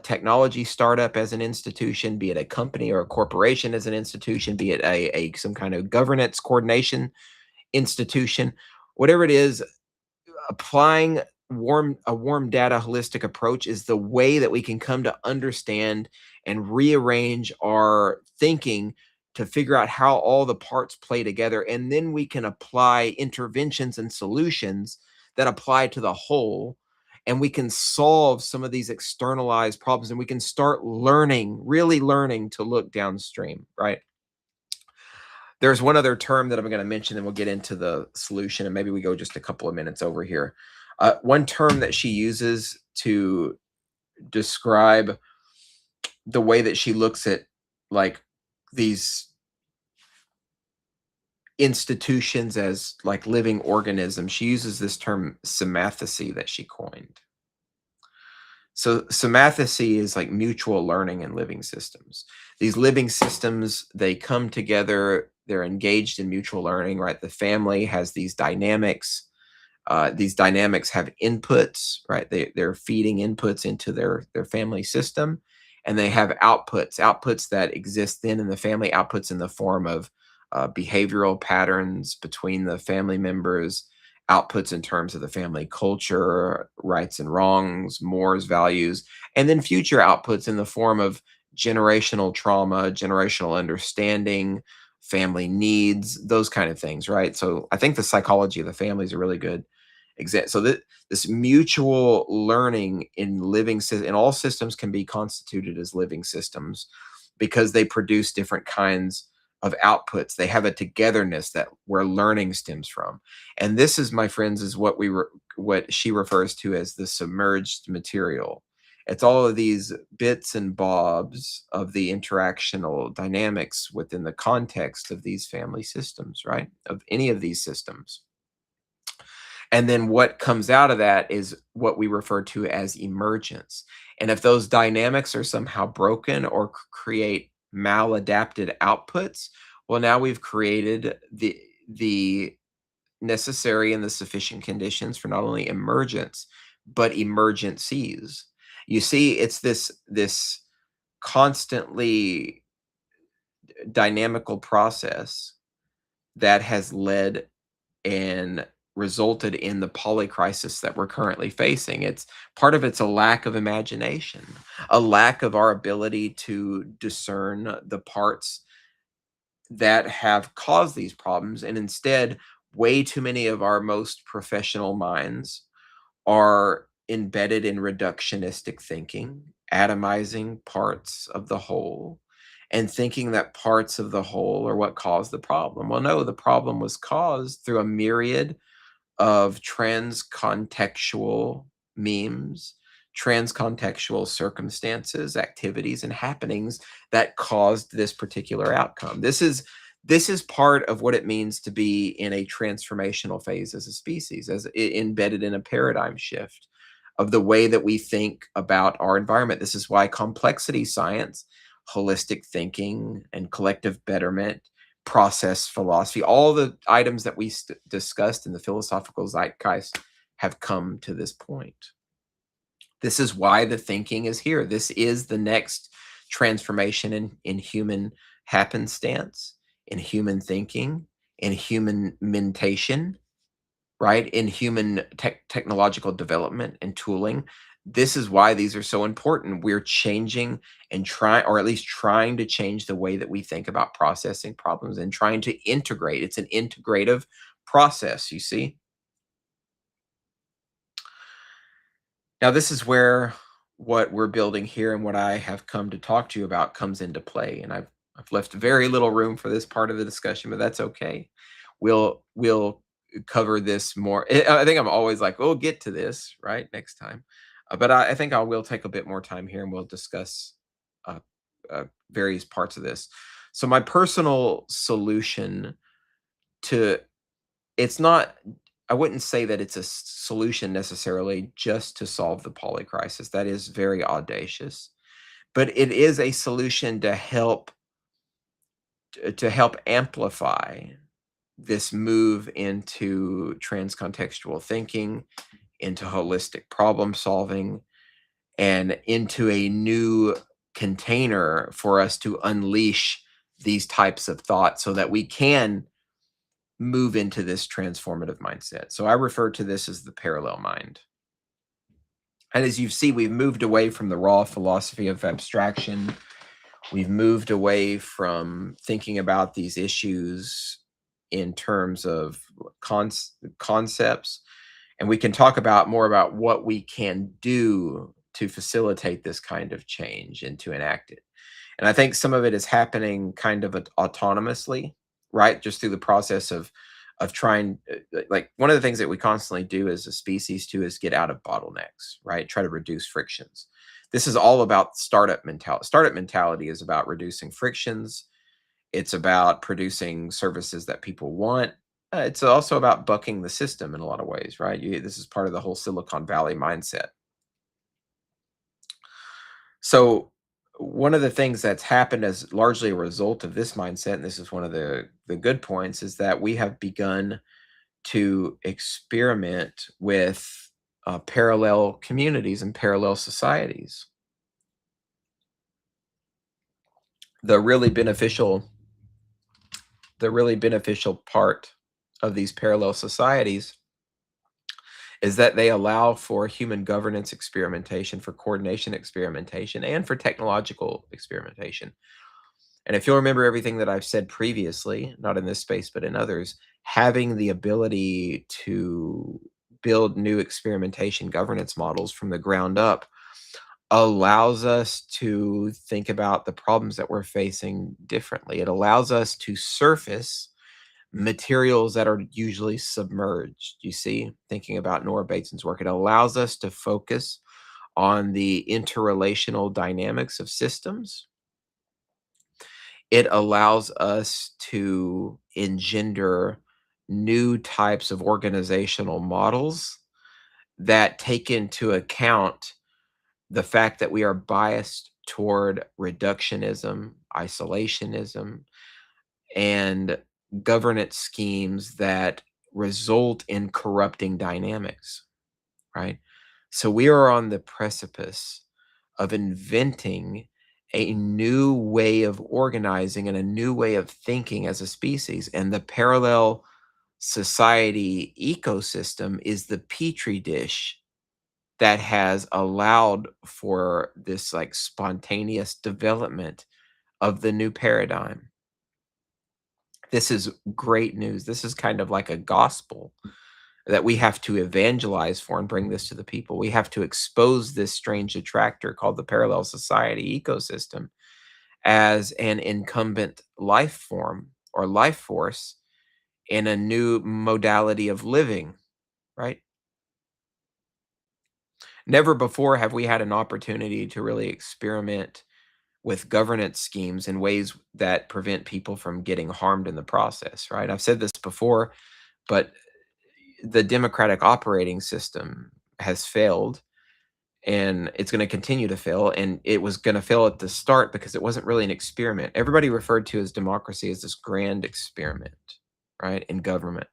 technology startup as an institution, be it a company or a corporation as an institution, be it a some kind of governance coordination institution, whatever it is, applying a warm data holistic approach is the way that we can come to understand and rearrange our thinking to figure out how all the parts play together, and then we can apply interventions and solutions that apply to the whole, and we can solve some of these externalized problems, and we can start learning, really learning to look downstream, right? There's one other term that I'm going to mention, and we'll get into the solution, and maybe we go just a couple of minutes over here. One term that she uses to describe the way that she looks at like these institutions as like living organisms, she uses this term semathecy that she coined. So somaticity is like mutual learning in living systems. These living systems, they come together, they're engaged in mutual learning, right? The family has these dynamics. These dynamics have inputs, right? They're feeding inputs into their family system, and they have outputs that exist then in the family, outputs in the form of behavioral patterns between the family members, outputs in terms of the family culture, rights and wrongs, mores, values, and then future outputs in the form of generational trauma, generational understanding, family needs, those kind of things, right? So I think the psychology of the family is a really good so that this mutual learning in in all systems can be constituted as living systems because they produce different kinds of outputs. They have a togetherness that where learning stems from. And this is, my friends, is what she refers to as the submerged material. It's all of these bits and bobs of the interactional dynamics within the context of these family systems, right? Of any of these systems. And then what comes out of that is what we refer to as emergence. And if those dynamics are somehow broken or create maladapted outputs, well, now we've created the necessary and the sufficient conditions for not only emergence, but emergencies. You see, it's this constantly dynamical process that has led and resulted in the polycrisis that we're currently facing. It's part of it's a lack of imagination, a lack of our ability to discern the parts that have caused these problems. And instead, way too many of our most professional minds are embedded in reductionistic thinking, atomizing parts of the whole, and thinking that parts of the whole are what caused the problem. Well, no, the problem was caused through a myriad of transcontextual memes, transcontextual circumstances, activities, and happenings that caused this particular outcome. This is part of what it means to be in a transformational phase as a species, embedded in a paradigm shift of the way that we think about our environment. This is why complexity science, holistic thinking, and collective betterment, process philosophy, all the items that we discussed in the philosophical zeitgeist have come to this point. This is why the thinking is here. This is the next transformation in human happenstance, in human thinking, in human mentation, right? In human technological development and tooling. This is why these are so important. We're changing and trying, or at least trying to change the way that we think about processing problems and trying to integrate. It's an integrative process, you see? Now, this is where what we're building here and what I have come to talk to you about comes into play. And I've left very little room for this part of the discussion, but that's okay. We'll cover this more. I think I'm always like, we'll get to this right next time, but I think I will take a bit more time here and we'll discuss uh, various parts of this. So my personal solution to it's not I wouldn't say that it's a solution necessarily just to solve the poly crisis. That is very audacious, but it is a solution to help amplify this move into transcontextual thinking, into holistic problem solving, and into a new container for us to unleash these types of thoughts so that we can move into this transformative mindset. So I refer to this as the parallel mind. And as you see, we've moved away from the raw philosophy of abstraction. We've moved away from thinking about these issues in terms of concepts. And we can talk about more about what we can do to facilitate this kind of change and to enact it. And I think some of it is happening kind of autonomously, right? Just through the process of trying like one of the things that we constantly do as a species too is get out of bottlenecks, right? Try to reduce frictions. This is all about startup mentality. Startup mentality is about reducing frictions. It's about producing services that people want. It's also about bucking the system in a lot of ways, right? This is part of the whole Silicon Valley mindset. So one of the things that's happened as largely a result of this mindset, and this is one of the good points, is that we have begun to experiment with parallel communities and parallel societies. The really beneficial, the really beneficial part of these parallel societies is that they allow for human governance experimentation, for coordination experimentation, and for technological experimentation. And if you'll remember everything that I've said previously, not in this space, but in others, having the ability to build new experimentation governance models from the ground up allows us to think about the problems that we're facing differently. It allows us to surface materials that are usually submerged. You see, thinking about Nora Bateson's work, it allows us to focus on the interrelational dynamics of systems. It allows us to engender new types of organizational models that take into account the fact that we are biased toward reductionism, isolationism, and governance schemes that result in corrupting dynamics, right? So we are on the precipice of inventing a new way of organizing and a new way of thinking as a species. And the parallel society ecosystem is the petri dish that has allowed for this like spontaneous development of the new paradigm. This is great news. This is kind of like a gospel that we have to evangelize for and bring this to the people. We have to expose this strange attractor called the parallel society ecosystem as an incumbent life form or life force in a new modality of living, right? Never before have we had an opportunity to really experiment with governance schemes in ways that prevent people from getting harmed in the process, right? I've said this before, but the democratic operating system has failed and it's going to continue to fail. And it was going to fail at the start because it wasn't really an experiment. Everybody referred to as democracy as this grand experiment, right, in government.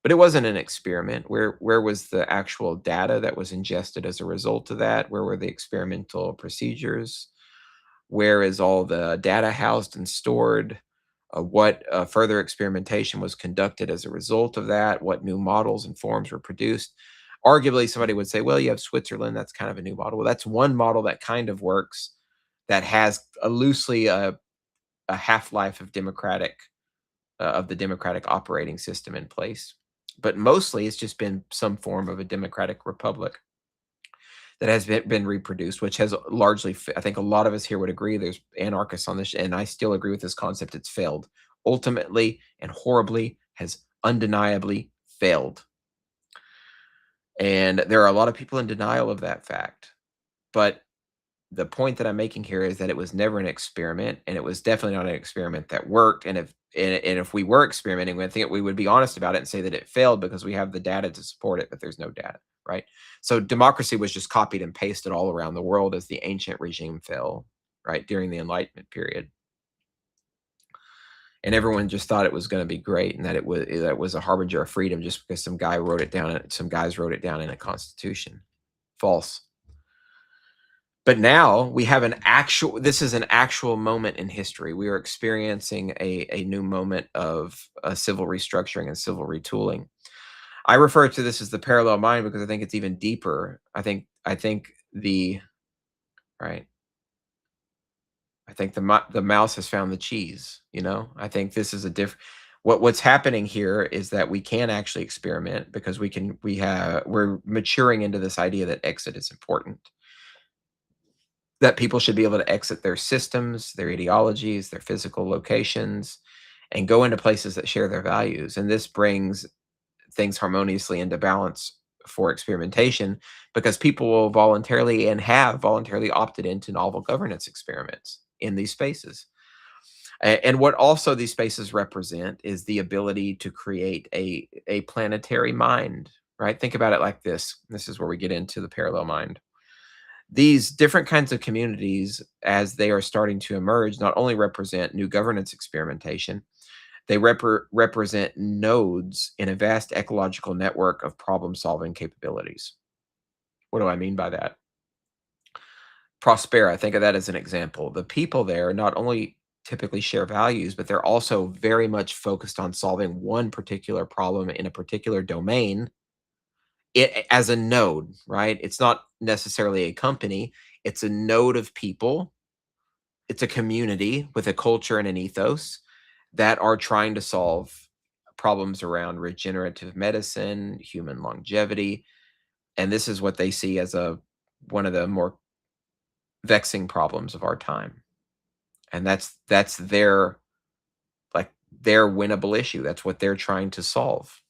But it wasn't an experiment. Where was the actual data that was ingested as a result of that? Where were the experimental procedures? Where is all the data housed and stored? What further experimentation was conducted as a result of that? What new models and forms were produced? Arguably, somebody would say, well, you have Switzerland. That's kind of a new model. Well, that's one model that kind of works that has a loosely a half life of the democratic operating system in place. But mostly, it's just been some form of a democratic republic that has been reproduced, which has largely, I think a lot of us here would agree, there's anarchists on this, and I still agree with this concept. It's failed ultimately and horribly, has undeniably failed. And there are a lot of people in denial of that fact. But the point that I'm making here is that it was never an experiment, and it was definitely not an experiment that worked. And if we were experimenting, I think we would be honest about it and say that it failed because we have the data to support it, but there's no data, right? So democracy was just copied and pasted all around the world as the ancient regime fell, right, during the Enlightenment period. And everyone just thought it was going to be great, and that was a harbinger of freedom just because some guys wrote it down in a constitution. False. But now we have this is an actual moment in history. We are experiencing a new moment of civil restructuring and civil retooling. I refer to this as the parallel mind because I think it's even deeper. I think the right. I think the mouse has found the cheese. I think this is a different. What's happening here is that we can actually experiment because we're maturing into this idea that exit is important, that people should be able to exit their systems, their ideologies, their physical locations, and go into places that share their values. And this brings things harmoniously into balance for experimentation because people will voluntarily and have voluntarily opted into novel governance experiments in these spaces. And what also these spaces represent is the ability to create a planetary mind, right? Think about it like this. This is where we get into the parallel mind. These different kinds of communities, as they are starting to emerge, not only represent new governance experimentation, they represent nodes in a vast ecological network of problem solving capabilities. What do I mean by that? Prospera, think of that as an example. The people there not only typically share values, but they're also very much focused on solving one particular problem in a particular domain as a node, right? It's not necessarily a company, it's a node of people. It's a community with a culture and an ethos that are trying to solve problems around regenerative medicine, human longevity, and this is what they see as a one of the more vexing problems of our time. And that's their like their winnable issue. That's what they're trying to solve.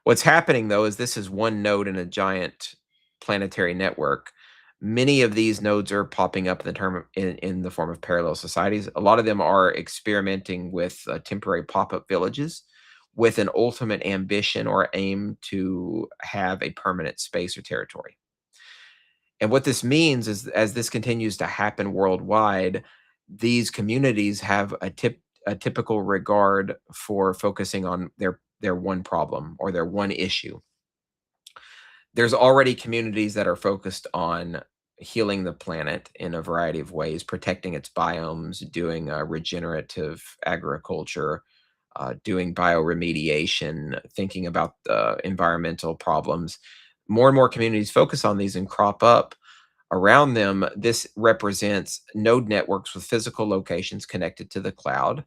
What's happening though is this is one node in a giant planetary network. Many of these nodes are popping up in the form of parallel societies. A lot of them are experimenting with temporary pop-up villages with an ultimate ambition or aim to have a permanent space or territory. And what this means is as this continues to happen worldwide, these communities have a typical regard for focusing on their one problem or their one issue. There's already communities that are focused on healing the planet in a variety of ways, protecting its biomes, doing regenerative agriculture, doing bioremediation, thinking about environmental problems. More and more communities focus on these and crop up around them. This represents node networks with physical locations connected to the cloud.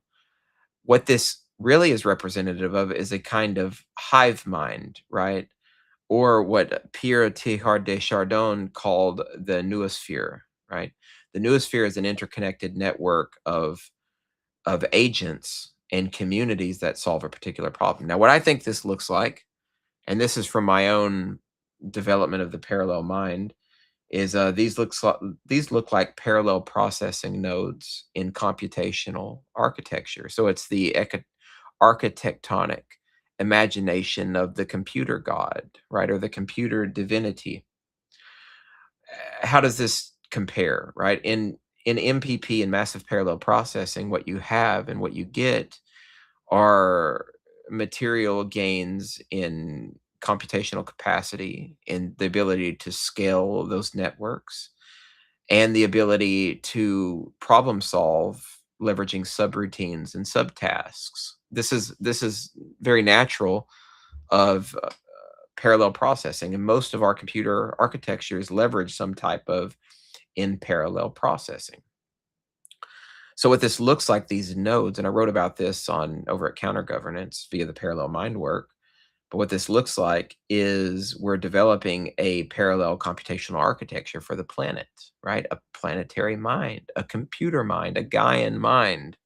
What this really is representative of is a kind of hive mind, right? Or what Pierre Teilhard de Chardin called the noosphere, right? The noosphere is an interconnected network of agents and communities that solve a particular problem. Now, what I think this looks like, and this is from my own development of the parallel mind, is these look like parallel processing nodes in computational architecture. So it's the architectonic imagination of the computer god, right, or the computer divinity. How does this compare, right? In MPP and massive parallel processing, what you have and what you get are material gains in computational capacity, in the ability to scale those networks, and the ability to problem solve leveraging subroutines and subtasks. This is very natural of parallel processing, and most of our computer architectures leverage some type of in parallel processing. So what this looks like, these nodes, and I wrote about this on over at Counter Governance via the parallel mind work. But what this looks like is we're developing a parallel computational architecture for the planet, right? A planetary mind, a computer mind, a Gaian mind.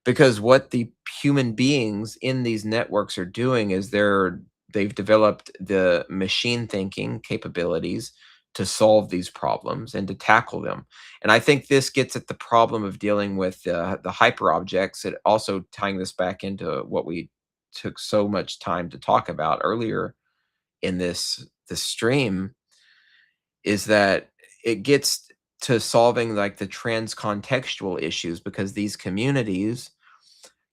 Because what the human beings in these networks are doing is they've developed the machine thinking capabilities to solve these problems and to tackle them. And I think this gets at the problem of dealing with the hyper objects. It also tying this back into what we took so much time to talk about earlier in this stream is that it gets to solving like the transcontextual issues because these communities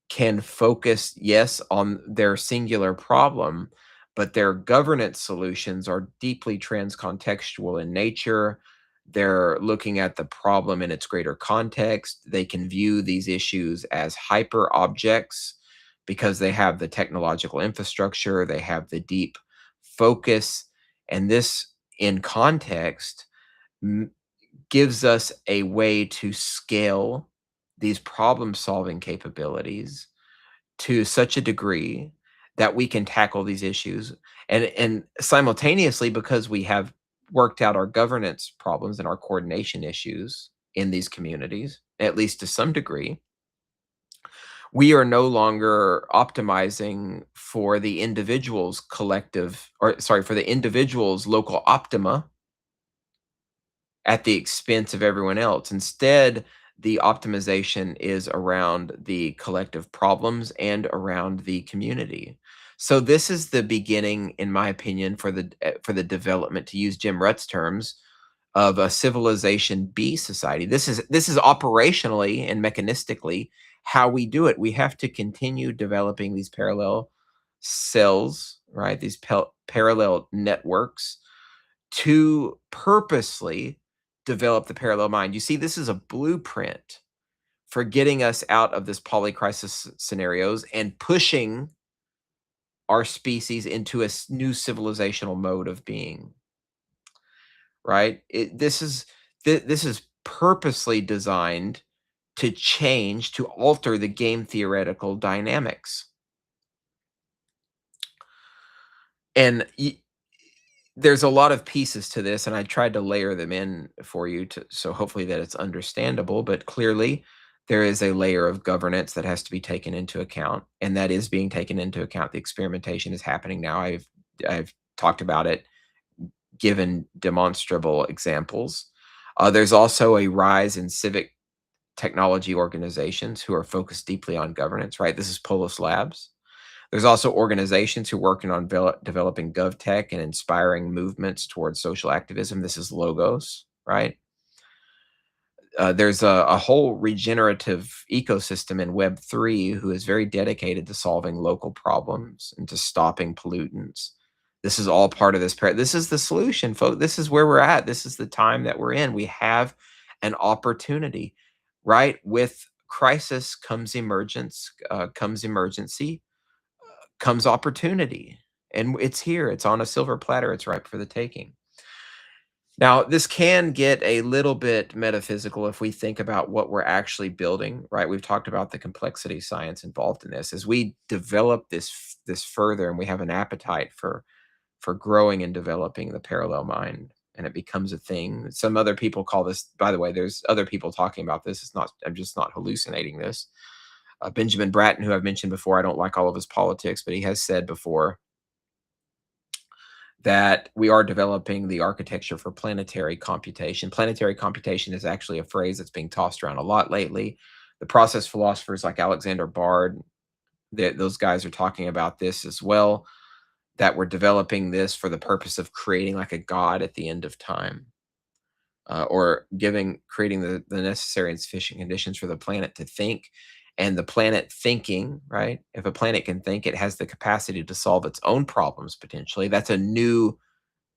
can focus, yes, on their singular problem, but their governance solutions are deeply transcontextual in nature. They're looking at the problem in its greater context. They can view these issues as hyper objects because they have the technological infrastructure, they have the deep focus, and this in context m- gives us a way to scale these problem solving capabilities to such a degree that we can tackle these issues and simultaneously because we have worked out our governance problems and our coordination issues in these communities at least to some degree, we are no longer optimizing for the individual's collective, or sorry, for the individual's local optima at the expense of everyone else. Instead, the optimization is around the collective problems and around the community. So this is the beginning, in my opinion, for the development, to use Jim Rutt's terms, of a civilization B society. This is operationally and mechanistically how we do it. We have to continue developing these parallel cells, right? These parallel networks to purposely develop the parallel mind. You see, this is a blueprint for getting us out of this polycrisis scenarios and pushing our species into a new civilizational mode of being, right? This is purposely designed to change, to alter the game theoretical dynamics. And there's a lot of pieces to this, and I tried to layer them in for you to so hopefully that it's understandable. But clearly, there is a layer of governance that has to be taken into account, and that is being taken into account. The experimentation is happening now. I've talked about it, given demonstrable examples. There's also a rise in civic technology organizations who are focused deeply on governance, right? This is Polis Labs. There's also organizations who are working on developing GovTech and inspiring movements towards social activism. This is Logos, right? There's a whole regenerative ecosystem in Web3 who is very dedicated to solving local problems and to stopping pollutants. This is all part of this. This is the solution, folks. This is where we're at. This is the time that we're in. We have an opportunity, right? With crisis comes emergence, comes emergency, comes opportunity. And it's here. It's on a silver platter. It's ripe for the taking. Now, this can get a little bit metaphysical if we think about what we're actually building, right? We've talked about the complexity science involved in this. As we develop this further, and we have an appetite for growing and developing the parallel mind, and it becomes a thing. Some other people call this, by the way, there's other people talking about this. It's not, I'm just not hallucinating this. Benjamin Bratton, who I've mentioned before, I don't like all of his politics, but he has said before that we are developing the architecture for planetary computation. Planetary computation is actually a phrase that's being tossed around a lot lately. The process philosophers like Alexander Bard, those guys are talking about this as well, that we're developing this for the purpose of creating like a god at the end of time, or creating the necessary and sufficient conditions for the planet to think. And the planet thinking, right? If a planet can think, it has the capacity to solve its own problems potentially. That's a new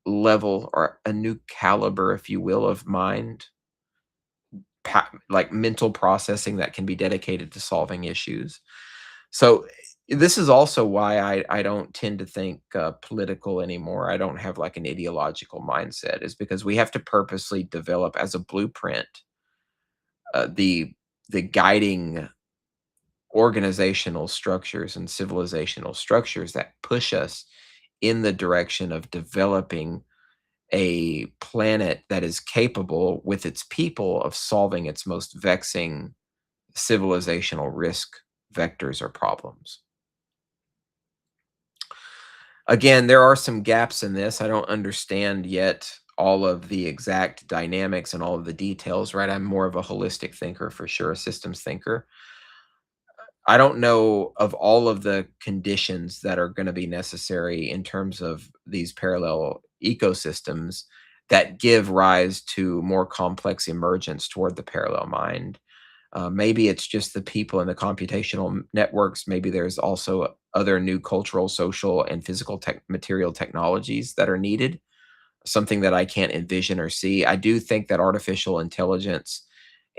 level or a new caliber, if you will, of mind, like mental processing that can be dedicated to solving issues. So this is also why I don't tend to think political anymore. I don't have like an ideological mindset, is because we have to purposely develop as a blueprint the guiding organizational structures and civilizational structures that push us in the direction of developing a planet that is capable with its people of solving its most vexing civilizational risk vectors or problems. Again, there are some gaps in this. I don't understand yet all of the exact dynamics and all of the details, right? I'm more of a holistic thinker for sure, a systems thinker. I don't know of all of the conditions that are going to be necessary in terms of these parallel ecosystems that give rise to more complex emergence toward the parallel mind. Maybe it's just the people and the computational networks. Maybe there's also other new cultural, social, and physical material technologies that are needed, something that I can't envision or see. I do think that artificial intelligence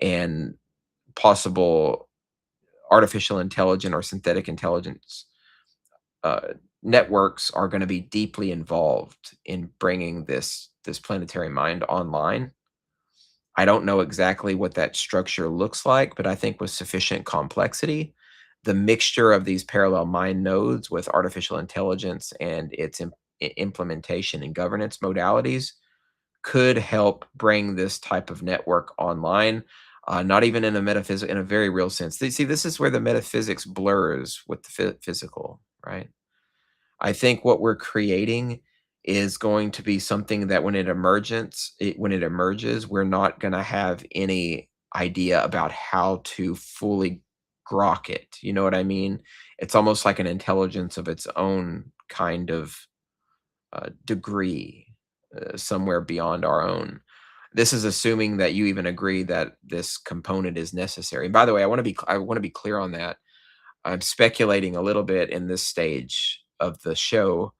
and possible artificial intelligence or synthetic intelligence uh, networks are going to be deeply involved in bringing this planetary mind online. I don't know exactly what that structure looks like, but I think with sufficient complexity, the mixture of these parallel mind nodes with artificial intelligence and its implementation and governance modalities could help bring this type of network online. Not even in a in a very real sense. See, this is where the metaphysics blurs with the physical, right? I think what we're creating is going to be something that when it emerges, we're not going to have any idea about how to fully grok it. You know what I mean? It's almost like an intelligence of its own kind of degree, somewhere beyond our own. This is assuming that you even agree that this component is necessary. And by the way, I want to be clear on that. I'm speculating a little bit in this stage of the show.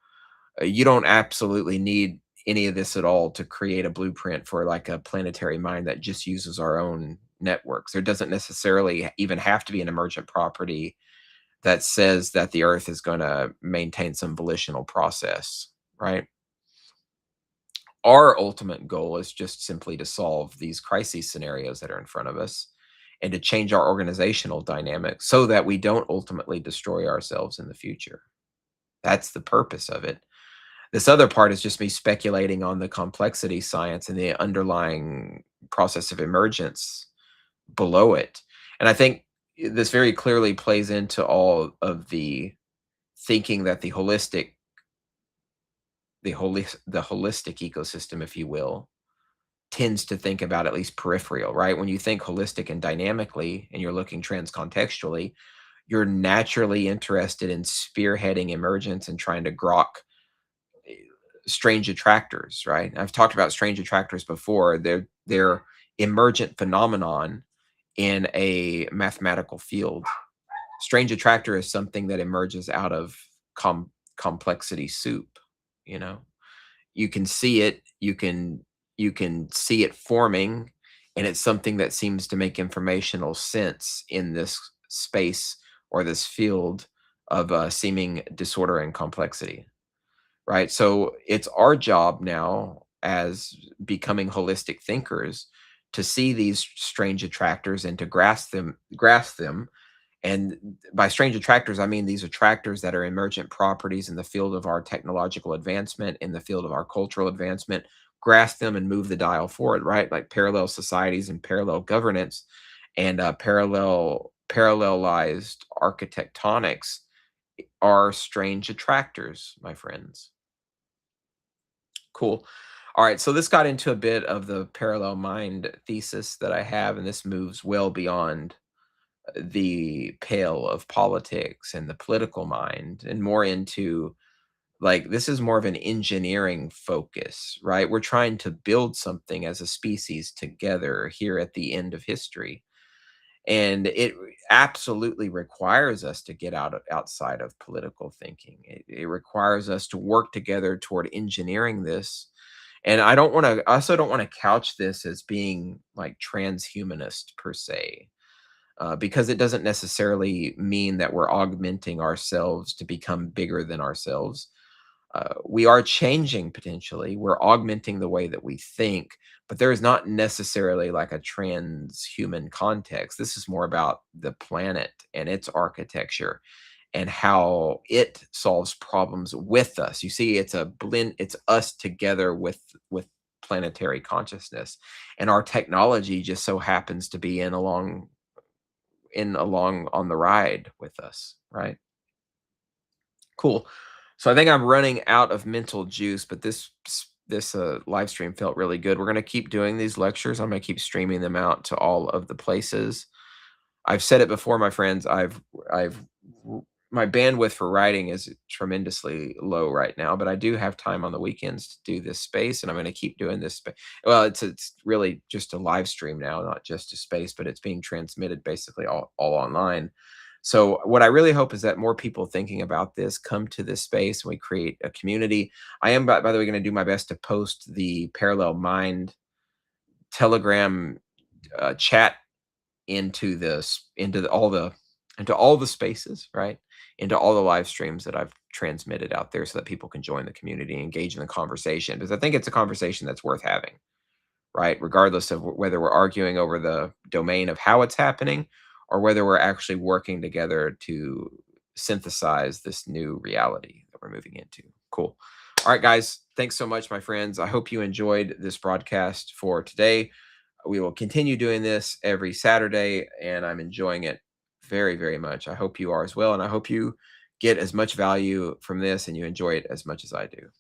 You don't absolutely need any of this at all to create a blueprint for like a planetary mind that just uses our own networks. There doesn't necessarily even have to be an emergent property that says that the Earth is going to maintain some volitional process, right? Our ultimate goal is just simply to solve these crisis scenarios that are in front of us and to change our organizational dynamics so that we don't ultimately destroy ourselves in the future. That's the purpose of it. This other part is just me speculating on the complexity science and the underlying process of emergence below it. And I think this very clearly plays into all of the thinking that the holistic ecosystem, if you will, tends to think about at least peripheral, right? When you think holistic and dynamically and you're looking transcontextually, you're naturally interested in spearheading emergence and trying to grok eh, strange attractors, right? I've talked about strange attractors before. They're emergent phenomenon in a mathematical field. Strange attractor is something that emerges out of complexity soup, you know? You can see it, you can see it forming, and it's something that seems to make informational sense in this space or this field of, seeming disorder and complexity, right? So, it's our job now as becoming holistic thinkers to see these strange attractors and to grasp them, and by strange attractors, I mean these attractors that are emergent properties in the field of our technological advancement, in the field of our cultural advancement, grasp them and move the dial forward, right? Like parallel societies and parallel governance and parallelized architectonics are strange attractors, my friends. Cool. All right, so this got into a bit of the parallel mind thesis that I have, and this moves well beyond the pale of politics and the political mind and more into like this is more of an engineering focus, right? We're trying to build something as a species together here at the end of history. And absolutely requires us to get outside of political thinking. It requires us to work together toward engineering this. And I also don't want to couch this as being like transhumanist per se, because it doesn't necessarily mean that we're augmenting ourselves to become bigger than ourselves. We are changing potentially. We're augmenting the way that we think, but there is not necessarily like a transhuman context. This is more about the planet and its architecture and how it solves problems with us. You see, it's a blend, it's us together with planetary consciousness. And our technology just so happens to be along on the ride with us, right? Cool. So I think I'm running out of mental juice, but this live stream felt really good. We're gonna keep doing these lectures. I'm gonna keep streaming them out to all of the places. I've said it before, my friends. I've my bandwidth for writing is tremendously low right now, but I do have time on the weekends to do this space, and I'm going to keep doing this. Well, it's really just a live stream now, not just a space, but it's being transmitted basically all online. So what I really hope is that more people thinking about this come to this space and we create a community. I am, by the way, going to do my best to post the Parallel Mind Telegram chat into all the spaces, right? Into all the live streams that I've transmitted out there so that people can join the community and engage in the conversation because I think it's a conversation that's worth having, right? Regardless of whether we're arguing over the domain of how it's happening or whether we're actually working together to synthesize this new reality that we're moving into. Cool. All right, guys. Thanks so much, my friends. I hope you enjoyed this broadcast for today. We will continue doing this every Saturday, and I'm enjoying it very, very much. I hope you are as well, and I hope you get as much value from this and you enjoy it as much as I do.